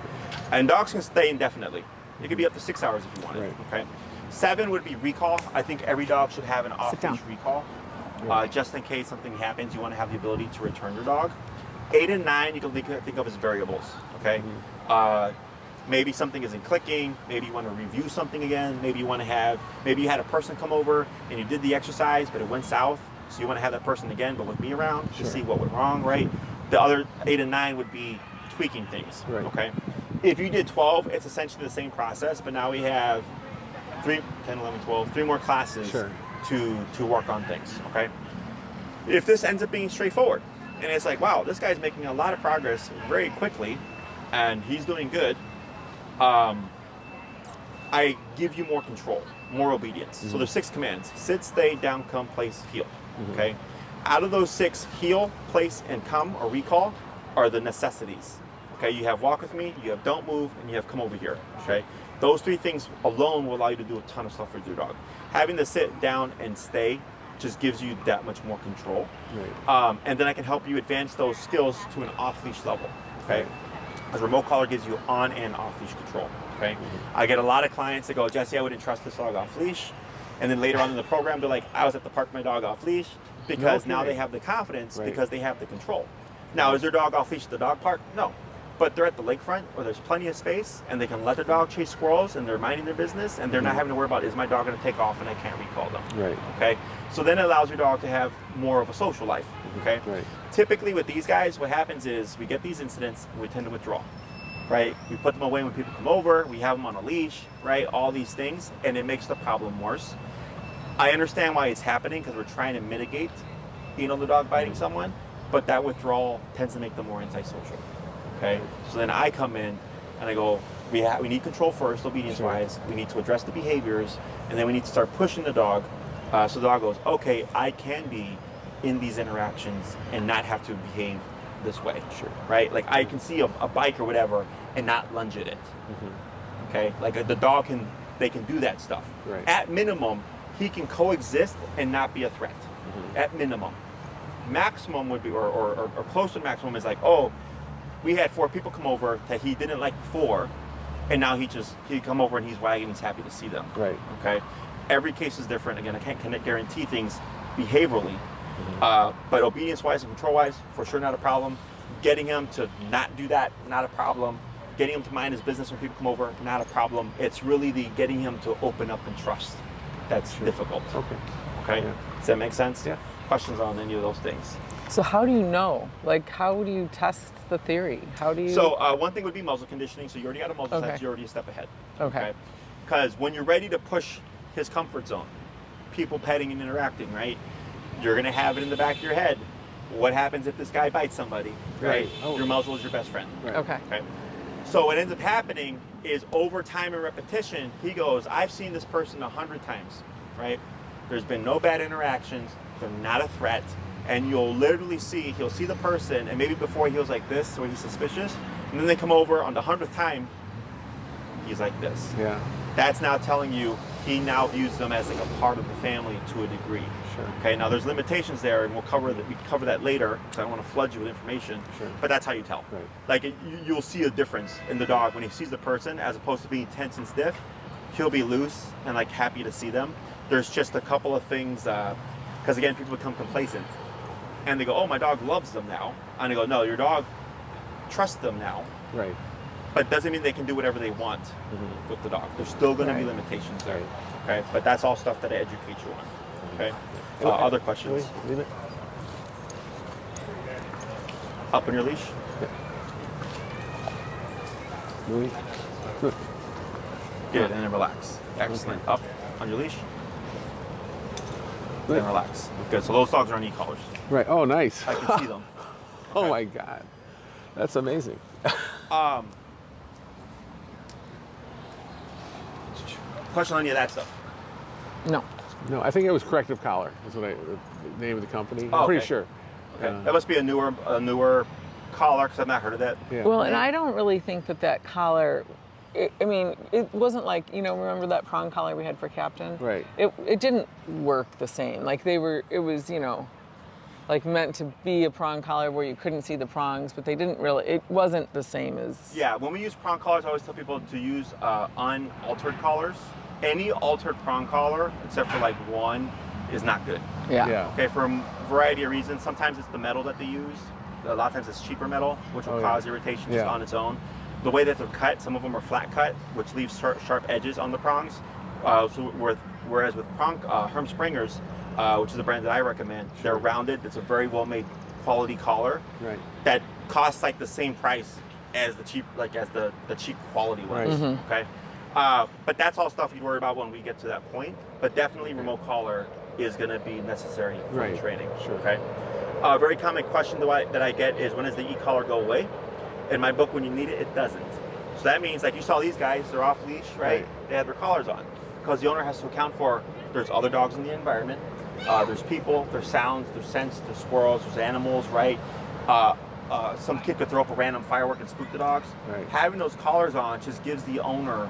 And dogs can stay indefinitely. It could be up to 6 hours if you want it. Right. Okay. 7 would be recall. I think every dog should have an off-leash recall. Just in case something happens, you want to have the ability to return your dog. 8 and 9, you can think of as variables. Okay. Maybe something isn't clicking. Maybe you want to review something again. Maybe you want to have, maybe you had a person come over and you did the exercise, but it went south. So you want to have that person again, but with me around to see what went wrong, right? The other 8 and 9 would be tweaking things. Right. Okay. If you did 12, it's essentially the same process, but now we have 3, 10, 11, 12, 3 more classes to work on things. Okay. If this ends up being straightforward, and it's like, wow, this guy's making a lot of progress very quickly, and he's doing good. I give you more control, more obedience. So there's 6 commands: sit, stay, down, come, place, heel. Okay. Out of those 6, heel, place, and come or recall are the necessities. Okay. You have walk with me, you have don't move, and you have come over here. Okay. Those 3 things alone will allow you to do a ton of stuff with your dog. Having to sit down and stay just gives you that much more control. Right. And then I can help you advance those skills to an off-leash level. Okay. A remote collar gives you on and off-leash control. Okay. I get a lot of clients that go, Jesse, I wouldn't trust this dog off-leash. And then later on in the program, they're like, I was at the park with my dog off-leash, because now they have the confidence because they have the control. Now, is their dog off-leash at the dog park? No. But they're at the lakefront where there's plenty of space and they can let their dog chase squirrels and they're minding their business and they're not having to worry about, is my dog going to take off and I can't recall them. Right. Okay. So then it allows your dog to have more of a social life. Okay. Right. Typically with these guys, what happens is we get these incidents and we tend to withdraw. Right. We put them away when people come over. We have them on a leash. Right. All these things, and it makes the problem worse. I understand why it's happening because we're trying to mitigate, the dog biting someone, but that withdrawal tends to make them more antisocial. Okay, so then I come in and I go, we need control first, obedience-wise. We need to address the behaviors, and then we need to start pushing the dog. So the dog goes, okay, I can be in these interactions and not have to behave this way. Sure. Right? Like I can see a bike or whatever and not lunge at it. Okay, like the dog they can do that stuff. Right. At minimum, he can coexist and not be a threat. At minimum. Maximum would be, or close to maximum is like, oh, we had 4 people come over that he didn't like before, and now he come over and he's wagging, he's happy to see them. Right. Okay. Every case is different. Again, I can't guarantee things behaviorally, but obedience-wise and control-wise, for sure not a problem. Getting him to not do that, not a problem. Getting him to mind his business when people come over, not a problem. It's really the getting him to open up and trust that's difficult. Okay. Okay. Yeah. Does that make sense? Yeah. Questions on any of those things? So how do you know? Like, how do you test the theory? How do you? So one thing would be muzzle conditioning. So you already got a muzzle Okay. sense, you're already a step ahead. Okay. Because when you're ready to push his comfort zone, people petting and interacting, right? You're gonna have it in the back of your head. What happens if this guy bites somebody, right? Oh. Your muzzle is your best friend. Right. Okay. Okay. So what ends up happening is over time and repetition, he goes, I've seen this person 100 times, right? There's been no bad interactions. They're not a threat. And you'll literally see, he'll see the person, and maybe before he was like this, or he's suspicious, and then they come over on the 100th time, he's like this. Yeah. That's now telling you he now views them as like a part of the family to a degree. Sure. Okay, now there's limitations there, and we cover that later, because I don't want to flood you with information. Sure. But that's how you tell. Right. Like you'll see a difference in the dog when he sees the person, as opposed to being tense and stiff. He'll be loose and like happy to see them. There's just a couple of things, because again, people become complacent, and they go, "Oh, my dog loves them now," and I go, "No, your dog trusts them now." Right. But doesn't mean they can do whatever they want with the dog. There's still going to be Right. limitations there. Right. Okay, but that's all stuff that I educate you on. Okay. Other questions? Leave it. Up on your leash. Louie. Good. Good, and then relax. Excellent. Up on your leash. Good. Then relax. Good. So those dogs are on e-collars. Right. Oh, nice. I can see them. Oh my God, that's amazing. Question on any of that stuff? No. No, I think it was Corrective Collar. Is what the name of the company. Oh, I'm pretty okay. sure. Okay. That must be a newer collar, because I've not heard of that. Yeah. Well, and I don't really think that collar. I mean, it wasn't like, remember that prong collar we had for Captain? Right. It didn't work the same. Like it was, like meant to be a prong collar where you couldn't see the prongs, but it wasn't the same as. Yeah, when we use prong collars, I always tell people to use unaltered collars. Any altered prong collar, except for like one, is not good. Yeah. Yeah. Okay, for a variety of reasons. Sometimes it's the metal that they use. A lot of times it's cheaper metal, which will cause irritation just Yeah. on its own. The way that they're cut, some of them are flat cut, which leaves sharp edges on the prongs. Whereas with Herm Springer's, which is a brand that I recommend, they're rounded. It's a very well-made quality collar Right. that costs like the same price as the cheap, the cheap quality ones. Right. Okay, but that's all stuff you worry about when we get to that point. But definitely, remote collar is going to be necessary for Right. training. Sure. Okay. A very common question that I get is, when does the e-collar go away? In my book, when you need it, it doesn't. So that means, like you saw these guys, they're off leash, right? They have their collars on, because the owner has to account for there's other dogs in the environment, there's people, there's sounds, there's scents, there's squirrels, there's animals, right? Some kid could throw up a random firework and spook the dogs. Right. Having those collars on just gives the owner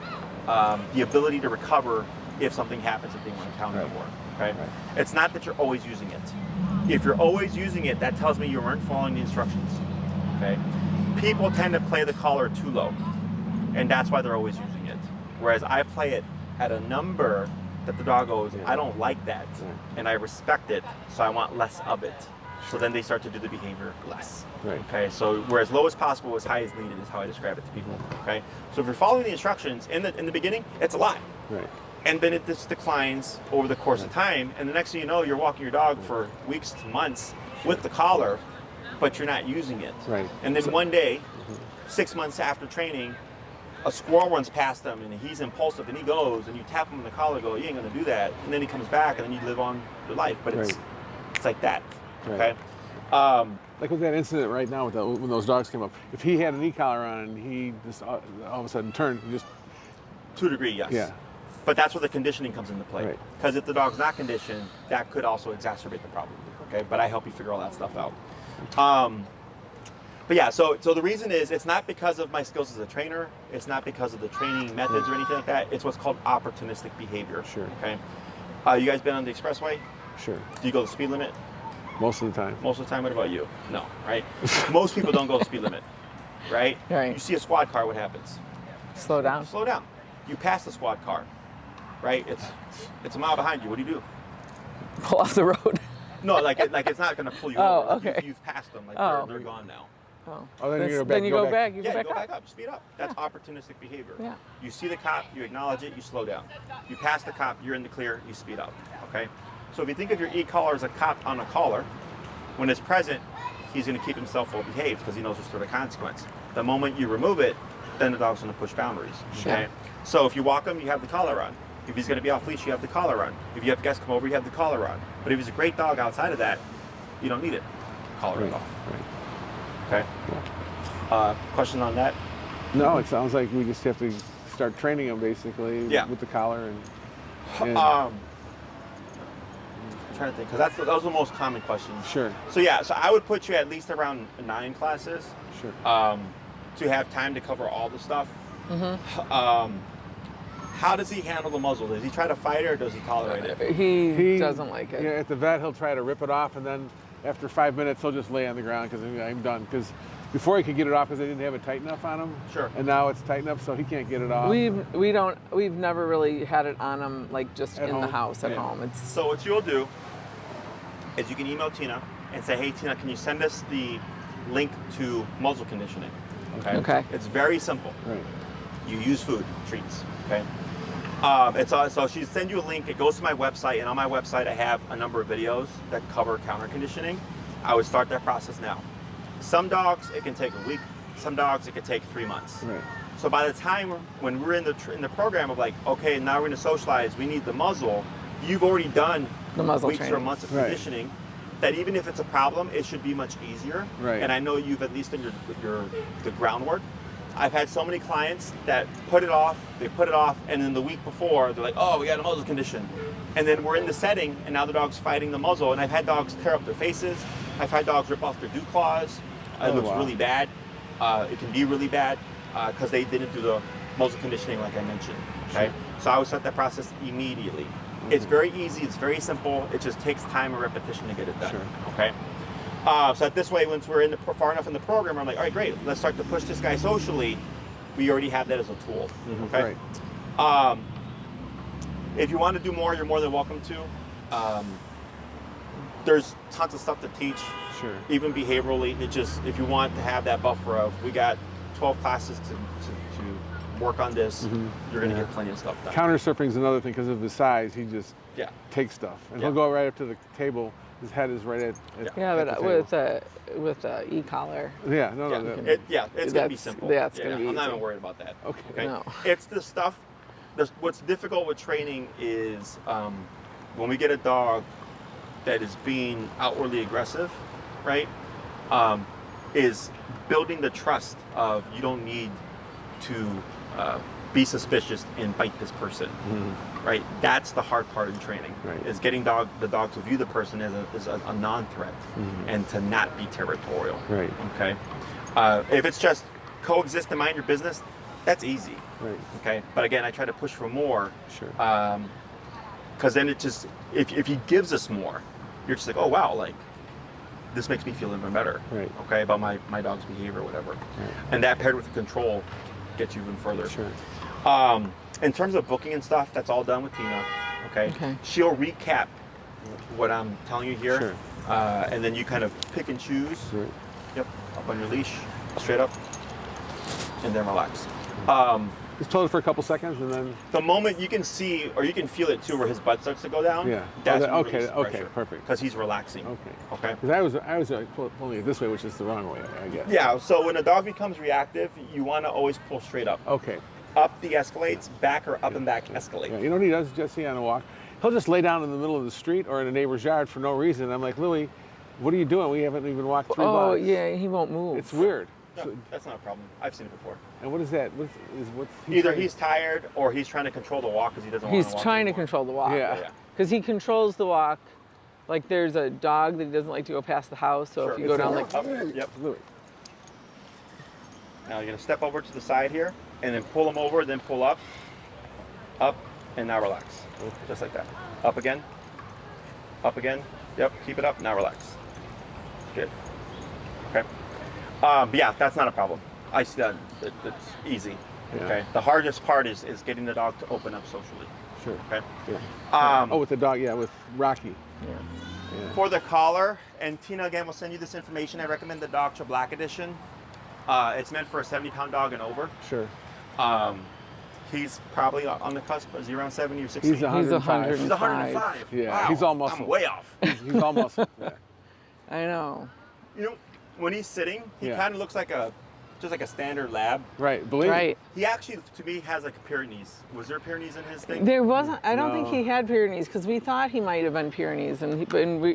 the ability to recover if something happens that they weren't accounted Right. for. Okay. Right. It's not that you're always using it. If you're always using it, that tells me you weren't following the instructions. Okay. People tend to play the collar too low, and that's why they're always using it. Whereas I play it at a number that the dog goes, I don't like that, and I respect it, so I want less of it. So then they start to do the behavior less. Right. Okay, so we're as low as possible, as high as needed is how I describe it to people. Okay, so if you're following the instructions in the beginning, it's a lot, Right. and then it just declines over the course of time, and the next thing you know, you're walking your dog for weeks to months with the collar, but you're not using it. Right. And then one day, 6 months after training, a squirrel runs past him and he's impulsive and he goes and you tap him on the collar, go, you ain't gonna do that, and then he comes back and then you live on your life. But it's like that. Right. Okay. Like with that incident right now, when those dogs came up, if he had an e-collar on and he just all of a sudden turned, just To a degree, yes. Yeah. But that's where the conditioning comes into play. Right. Because if the dog's not conditioned, that could also exacerbate the problem. Okay, but I help you figure all that stuff out. But yeah, so the reason is, it's not because of my skills as a trainer. It's not because of the training methods or anything like that. It's what's called opportunistic behavior. Sure. Okay. You guys been on the expressway? sure, Do you go the speed limit? most of the time. Most of the time. What about you? No, right? Most people don't go the speed limit, right? Right. You see a squad car, what happens? Slow down. Slow down. You pass the squad car, right? It's a mile behind you. What do you do? Pull off the road. No, like it's not going to pull you Oh, over. Like okay. You've passed them. Like Oh. they're gone now. Oh, Oh, then you go back- then you go go back. back. You Yeah, go go back back up. up, speed up. That's opportunistic behavior. Yeah. You see the cop, you acknowledge it, you slow down. You pass the cop, you're in the clear, you speed up. Okay? So if you think of your e-collar as a cop on a collar, when it's present, he's going to keep himself well behaved because he knows there's sort of consequence. The moment you remove it, then the dog's going to push boundaries. Sure. Okay? So if you walk him, you have the collar on. If he's going to be off leash, you have the collar on. If you have guests come over, you have the collar on. But if he's a great dog outside of that, you don't need it. Collar is off. Right. Okay. Questions on that? No, it sounds like we just have to start training him basically with the collar and I'm trying to think, because those are the most common questions. Sure. So yeah, so I would put you at least around 9 classes. Sure. To have time to cover all the stuff. How does he handle the muzzle? Does he try to fight it or does he tolerate it? He doesn't like it. Yeah, at the vet, he'll try to rip it off, and then after 5 minutes, he'll just lay on the ground because I'm done. Because before he could get it off, because they didn't have it tight enough on him. Sure. And now it's tight enough, so he can't get it off. We've never really had it on him like just At in the home? house at Yeah. home. It's So what you'll do is you can email Tina and say, hey Tina, can you send us the link to muzzle conditioning? Okay. It's very simple. Right. You use food, treats, okay? So she send you a link, it goes to my website, and on my website I have a number of videos that cover counter conditioning. I would start that process now. Some dogs, it can take a week. Some dogs, it can take 3 months. Right. So by the time when we're in the program of like, okay, now we're gonna socialize, we need the muzzle, you've already done The muzzle weeks or training. months of Right. conditioning, that even if it's a problem, it should be much easier. Right. And I know you've at least done the groundwork. I've had so many clients that put it off, and then the week before, they're like, oh, we got a muzzle condition. And then we're in the setting, and now the dog's fighting the muzzle, and I've had dogs tear up their faces. I've had dogs rip off their dew claws. It looks really bad. It can be really bad because they didn't do the muzzle conditioning like I mentioned. Okay, so I would start that process immediately. It's very easy. It's very simple. It just takes time and repetition to get it done. Sure. Okay. So that this way, once we're far enough in the program, I'm like, all right, great. Let's start to push this guy socially. We already have that as a tool. Okay. Right. If you want to do more, you're more than welcome to. There's tons of stuff to teach. Sure. Even behaviorally, if you want to have that buffer of, we got 12 classes to work on this, you're going to get plenty of stuff done. Counter surfing is another thing because of his size. He just takes stuff, and he'll go right up to the table. His head is right at but the table. with a e-collar. Yeah, no, it's going to be simple. Yeah, it's going to be I'm not easy. even worried about that. Okay. No. It's the stuff. What's difficult with training is when we get a dog that is being outwardly aggressive, right? Is building the trust of you don't need to be suspicious and bite this person, right? That's the hard part in training, Right. is getting the dog to view the person as a non-threat and to not be territorial. Right. Okay. If it's just coexist and mind your business, that's easy. Right. Okay. But again, I try to push for more. Sure. Because then it just, if he gives us more, you're just like, oh wow, like this makes me feel even better. Right. Okay, about my dog's behavior or whatever. Right. And that paired with the control gets you even further. Sure. In terms of booking and stuff, that's all done with Tina. Okay. Okay. She'll recap what I'm telling you here. Sure. And then you kind of pick and choose. Right. Yep. Up on your leash, straight up, and then relax. Just hold it for a couple seconds, and then. The moment you can see or you can feel it too, where his butt starts to go down. Yeah. That's Okay, perfect. Because he's relaxing. Okay. Okay. Because I was pulling it this way, which is the wrong way, I guess. Yeah. So when a dog becomes reactive, you want to always pull straight up. Okay. Up the escalates, back or up and back escalate. Yeah, you know what he does, Jesse, on a walk? He'll just lay down in the middle of the street or in a neighbor's yard for no reason. I'm like, Louie, what are you doing? We haven't even walked 3 blocks. Oh yeah, he won't move. It's weird. No, So- that's not a problem. I've seen it before. and what is that? What's he Either trying- he's tired or he's trying to control the walk because he doesn't want to He's walk trying to anymore. control the walk. Yeah. Because he controls the walk. Like there's a dog that he doesn't like to go past the house. So Sure. if you go down like, Up, yep. Louie. Now you're gonna step over to the side here, and then pull him over, then pull up, and now relax, just like that. Up again. Yep. Keep it up. Now relax. Good. Okay. Yeah, that's not a problem. I see that. It's easy. Yeah. Okay. The hardest part is getting the dog to open up socially. Sure. Okay. Yeah. With the dog, yeah, with Rocky. Yeah. For the collar, and Tina again will send you this information. I recommend the Dogtra Black Edition. It's meant for a 70-pound dog and over. Sure. He's probably on the cusp. Is he around 70 or 60? He's 105. He's He's 105. Yeah, Wow. he's all muscle. I'm way off. He's all muscle. Yeah. I know. You know, when he's sitting, he Yeah. kind of looks like just like a standard lab. Right. Believe it. Right. He actually, to me, has like a Pyrenees. Was there Pyrenees in his thing? There wasn't. I don't think No. he had Pyrenees because we thought he might have been Pyrenees, and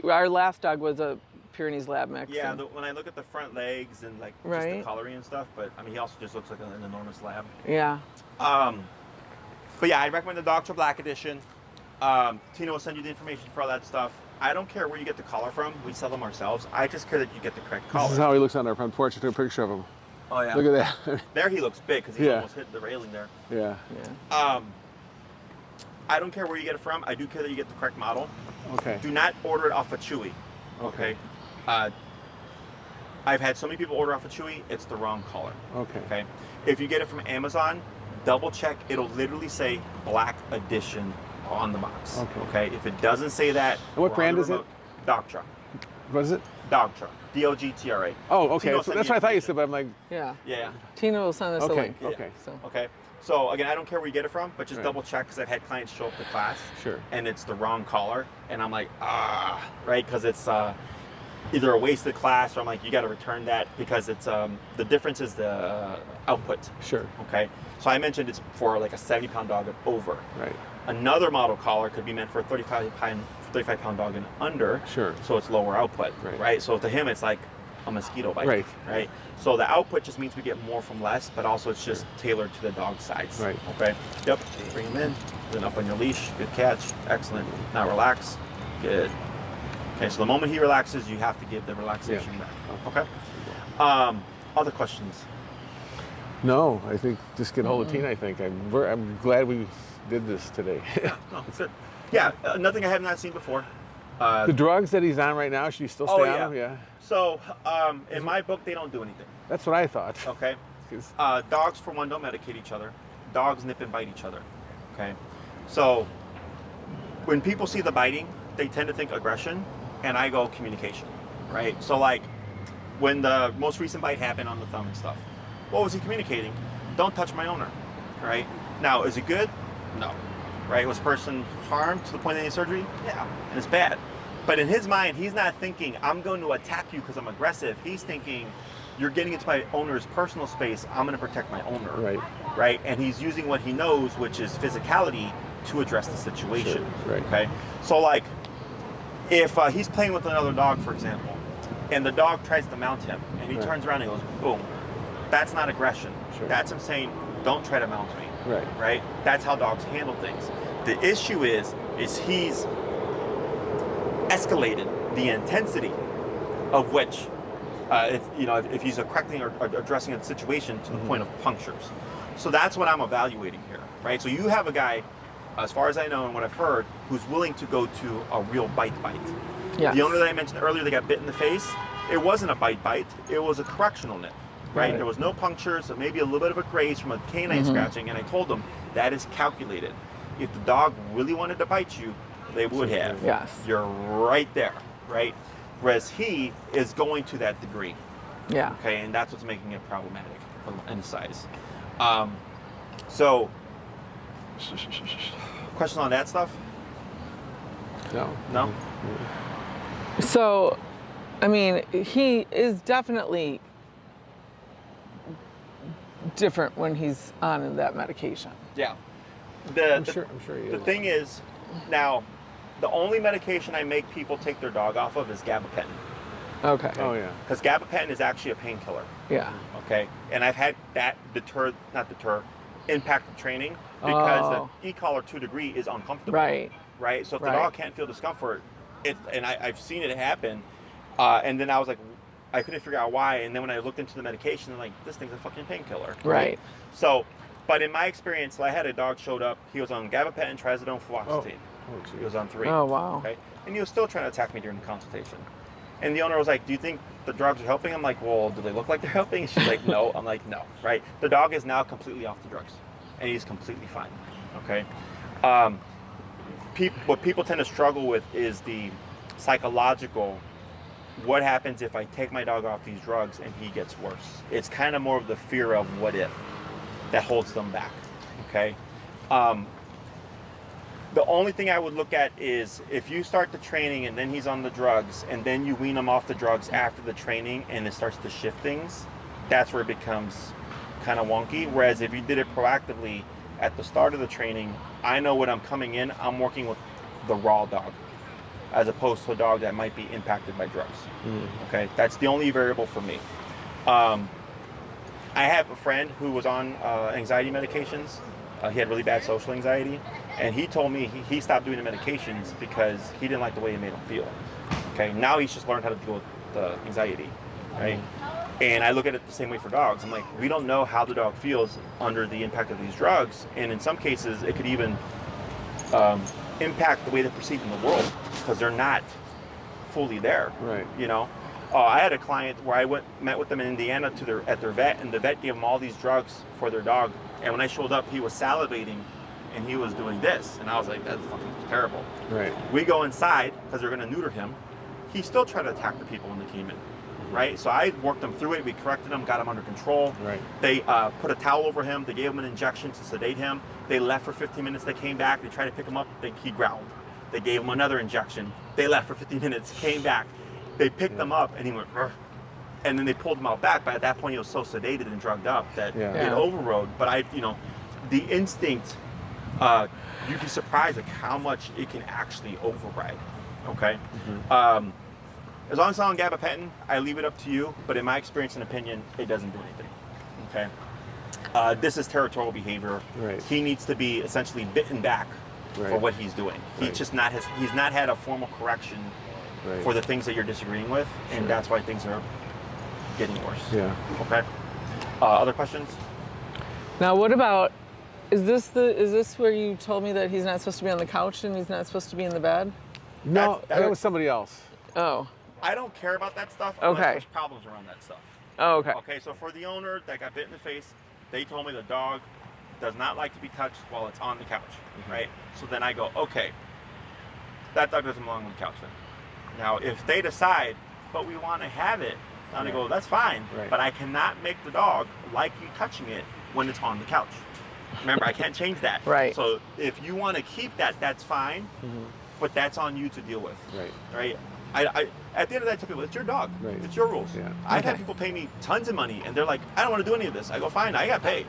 our last dog was a Pyrenees lab mix. Yeah, and- when I look at the front legs and like just Right. the coloring and stuff, but I mean, he also just looks like an enormous lab. yeah. But yeah, I'd recommend the Dr. Black Edition. Tina will send you the information for all that stuff. I don't care where you get the collar from. We sell them ourselves. I just care that you get the correct collar. This is how he looks on our front porch. I took a picture of him. Oh yeah. Look at that. There he looks big because he Yeah. almost hit the railing there. Yeah. Yeah. I don't care where you get it from. I do care that you get the correct model. Okay. Do not order it off of Chewy. Okay. I've had so many people order off of Chewy. It's the wrong collar. Okay. Okay. If you get it from Amazon, double check. It'll literally say Black Edition on the box. Okay. If it doesn't say that. And what or on brand the is it? remote, Dogtra. What is it? Dogtra. Dogtra. Oh, okay. Tino So sent that's me what I thought you information. said, but I'm like, Yeah. Yeah. Tina will send us a Okay, link. Yeah. okay. So. Okay. So again, I don't care where you get it from, but just Right. double check because I've had clients show up to class. Sure. And it's the wrong collar, and I'm like, right, because it's either a wasted class or I'm like, you got to return that because it's the difference is the output. Sure. Okay. So I mentioned it's for like a 70-pound dog and over. Right. Another model collar could be meant for a 35-pound dog and under. Sure. So it's lower output. Right. So to him, it's like a mosquito bite. Right. Right. So the output just means we get more from less, but also it's just tailored to the dog's size. Right. Okay. Yep. Bring him in. Then up on your leash. Good catch. Excellent. Now relax. Good. Okay. So the moment he relaxes, you have to give the relaxation back. Okay. Other questions? No, I think just get hold of Tina. I think I'm glad we did this today. No, that's it. Yeah. Nothing I have not seen before. The drugs that he's on right now, should he still stay on them? Yeah. So, in my book, they don't do anything. That's what I thought. Okay. 'Cause- Dogs, for one, don't medicate each other. Dogs nip and bite each other. Okay. So, when people see the biting, they tend to think aggression, and I go communication. Right. So, like, when the most recent bite happened on the thumb and stuff, what was he communicating? Don't touch my owner. Right. Now, is it good? No. Right? Was the person harmed to the point they need surgery? Yeah. And it's bad. But in his mind, he's not thinking, I'm going to attack you because I'm aggressive. He's thinking, you're getting into my owner's personal space. I'm going to protect my owner. Right. Right? And he's using what he knows, which is physicality, to address the situation. Sure. Right. Okay? So, like, if he's playing with another dog, for example, and the dog tries to mount him, and he Right. turns around and goes, boom. That's not aggression. Sure. That's him saying, don't try to mount me. Right. Right? That's how dogs handle things. The issue is he's escalated the intensity of which, if he's correcting or addressing a situation to the point of punctures. So that's what I'm evaluating here, right? So you have a guy, as far as I know and what I've heard, who's willing to go to a real bite. Yes. The owner that I mentioned earlier that got bit in the face, it wasn't a bite, it was a correctional nip. Right? Right. There was no punctures, so maybe a little bit of a graze from a canine scratching, and I told them that is calculated. If the dog really wanted to bite you, they would have. Yes. You're right there, right? Whereas he is going to that degree, Yeah. okay, and that's what's making it problematic in size. So, question on that stuff? No. No? So, I mean, he is definitely different when he's on that medication. Yeah. I'm sure he The is. thing is, now, the only medication I make people take their dog off of is gabapentin. Okay. Oh yeah. Because gabapentin is actually a painkiller. Yeah. Okay, and I've had that impact the training because Oh. the e-collar 2 degree is uncomfortable. Right. Right. So if the Right. dog can't feel discomfort, I've seen it happen, and then I was like, I couldn't figure out why. And then when I looked into the medication, I'm like, this thing's a fucking painkiller. Right. So, but in my experience, I had a dog showed up. He was on gabapentin, trazodone, fluoxetine. Oh, He was on 3. Oh, wow. Okay, and he was still trying to attack me during the consultation. And the owner was like, do you think the drugs are helping? I'm like, well, do they look like they're helping? And she's like, no. I'm like, no, right? The dog is now completely off the drugs, and he's completely fine, okay? What people tend to struggle with is the psychological, what happens if I take my dog off these drugs and he gets worse? It's kind of more of the fear of what if that holds them back, okay? The only thing I would look at is if you start the training and then he's on the drugs and then you wean him off the drugs after the training and it starts to shift things, that's where it becomes kind of wonky. Whereas if you did it proactively at the start of the training, I know when I'm coming in, I'm working with the raw dog as opposed to a dog that might be impacted by drugs. Okay, that's the only variable for me. I have a friend who was on anxiety medications. He had really bad social anxiety, and he told me he stopped doing the medications because he didn't like the way it made him feel. Okay, now he's just learned how to deal with the anxiety, right? And I look at it the same way for dogs. I'm like, we don't know how the dog feels under the impact of these drugs, and in some cases, it could even impact the way they're perceived in the world because they're not fully there. Right. You know, I had a client where I met with them in Indiana at their vet, and the vet gave them all these drugs for their dog. And when I showed up, he was salivating, and he was doing this, and I was like, that's fucking terrible. Right. We go inside because they're going to neuter him. He still tried to attack the people when they came in. Right, so I worked them through it. We corrected him, got him under control. Right. They put a towel over him. They gave him an injection to sedate him. They left for 15 minutes. They came back. They tried to pick him up. He growled. They gave him another injection. They left for 15 minutes. Came back. They picked him up, and he went. Rrr. And then they pulled him out back. But at that point, he was so sedated and drugged up that it overrode. But the instinct. You'd be surprised like how much it can actually override. Okay. As long as it's not on gabapentin, I leave it up to you. But in my experience and opinion, it doesn't do anything. Okay. This is territorial behavior. Right. He needs to be essentially bitten back for what he's doing. He's not had a formal correction for the things that you're disagreeing with, and that's why things are getting worse. Yeah. Okay. Other questions? Now, what about? Is this where you told me that he's not supposed to be on the couch and he's not supposed to be in the bed? No, that was somebody else. Oh. I don't care about that stuff unless there's problems around that stuff. Oh, okay. Okay, so for the owner that got bit in the face, they told me the dog does not like to be touched while it's on the couch, right? So then I go, okay, that dog doesn't belong on the couch then. Now, if they decide, but we want to have it, then I go, that's fine, but I cannot make the dog like you touching it when it's on the couch. Remember, I can't change that. Right. So if you want to keep that, that's fine, but that's on you to deal with. Right. I at the end of the day, I tell people, it's your dog. Right. It's your rules. Yeah. I've had people pay me tons of money, and they're like, I don't want to do any of this. I go, fine, I got paid.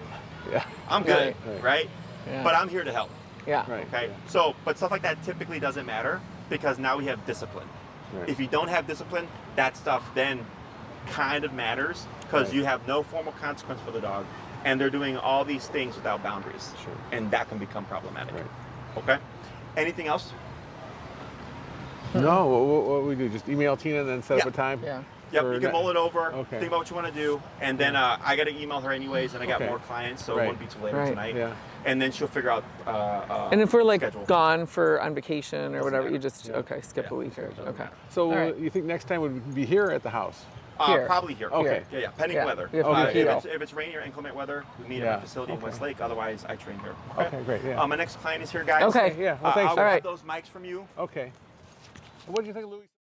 Yeah. I'm good, right? Yeah. But I'm here to help. Yeah. Right. Okay. So, but stuff like that typically doesn't matter because now we have discipline. Right. If you don't have discipline, that stuff then kind of matters because you have no formal consequence for the dog, and they're doing all these things without boundaries, and that can become problematic. Right. Okay. Anything else? No, what we do? Just email Tina and then set up a time? Yeah. Yep, you can mull it over, Okay. think about what you want to do, and then I got to email her anyways, and I got Okay. more clients, so it won't be too later tonight. Yeah. And then she'll figure out And if we're like schedule. gone on vacation or whatever, matter. you just skip a week or So All right. you think next time would be here or at the house? Here. Probably here. Okay. Yeah, pending Yeah. weather. We have to be keto. If it's rainy or inclement weather, we meet at my facility in Westlake. Otherwise, I train here. Okay, great. Yeah. My next client is here, guys. Okay. Yeah. Well, thanks. I'll sir. grab right. those mics from you. Okay. What did you think of Louie?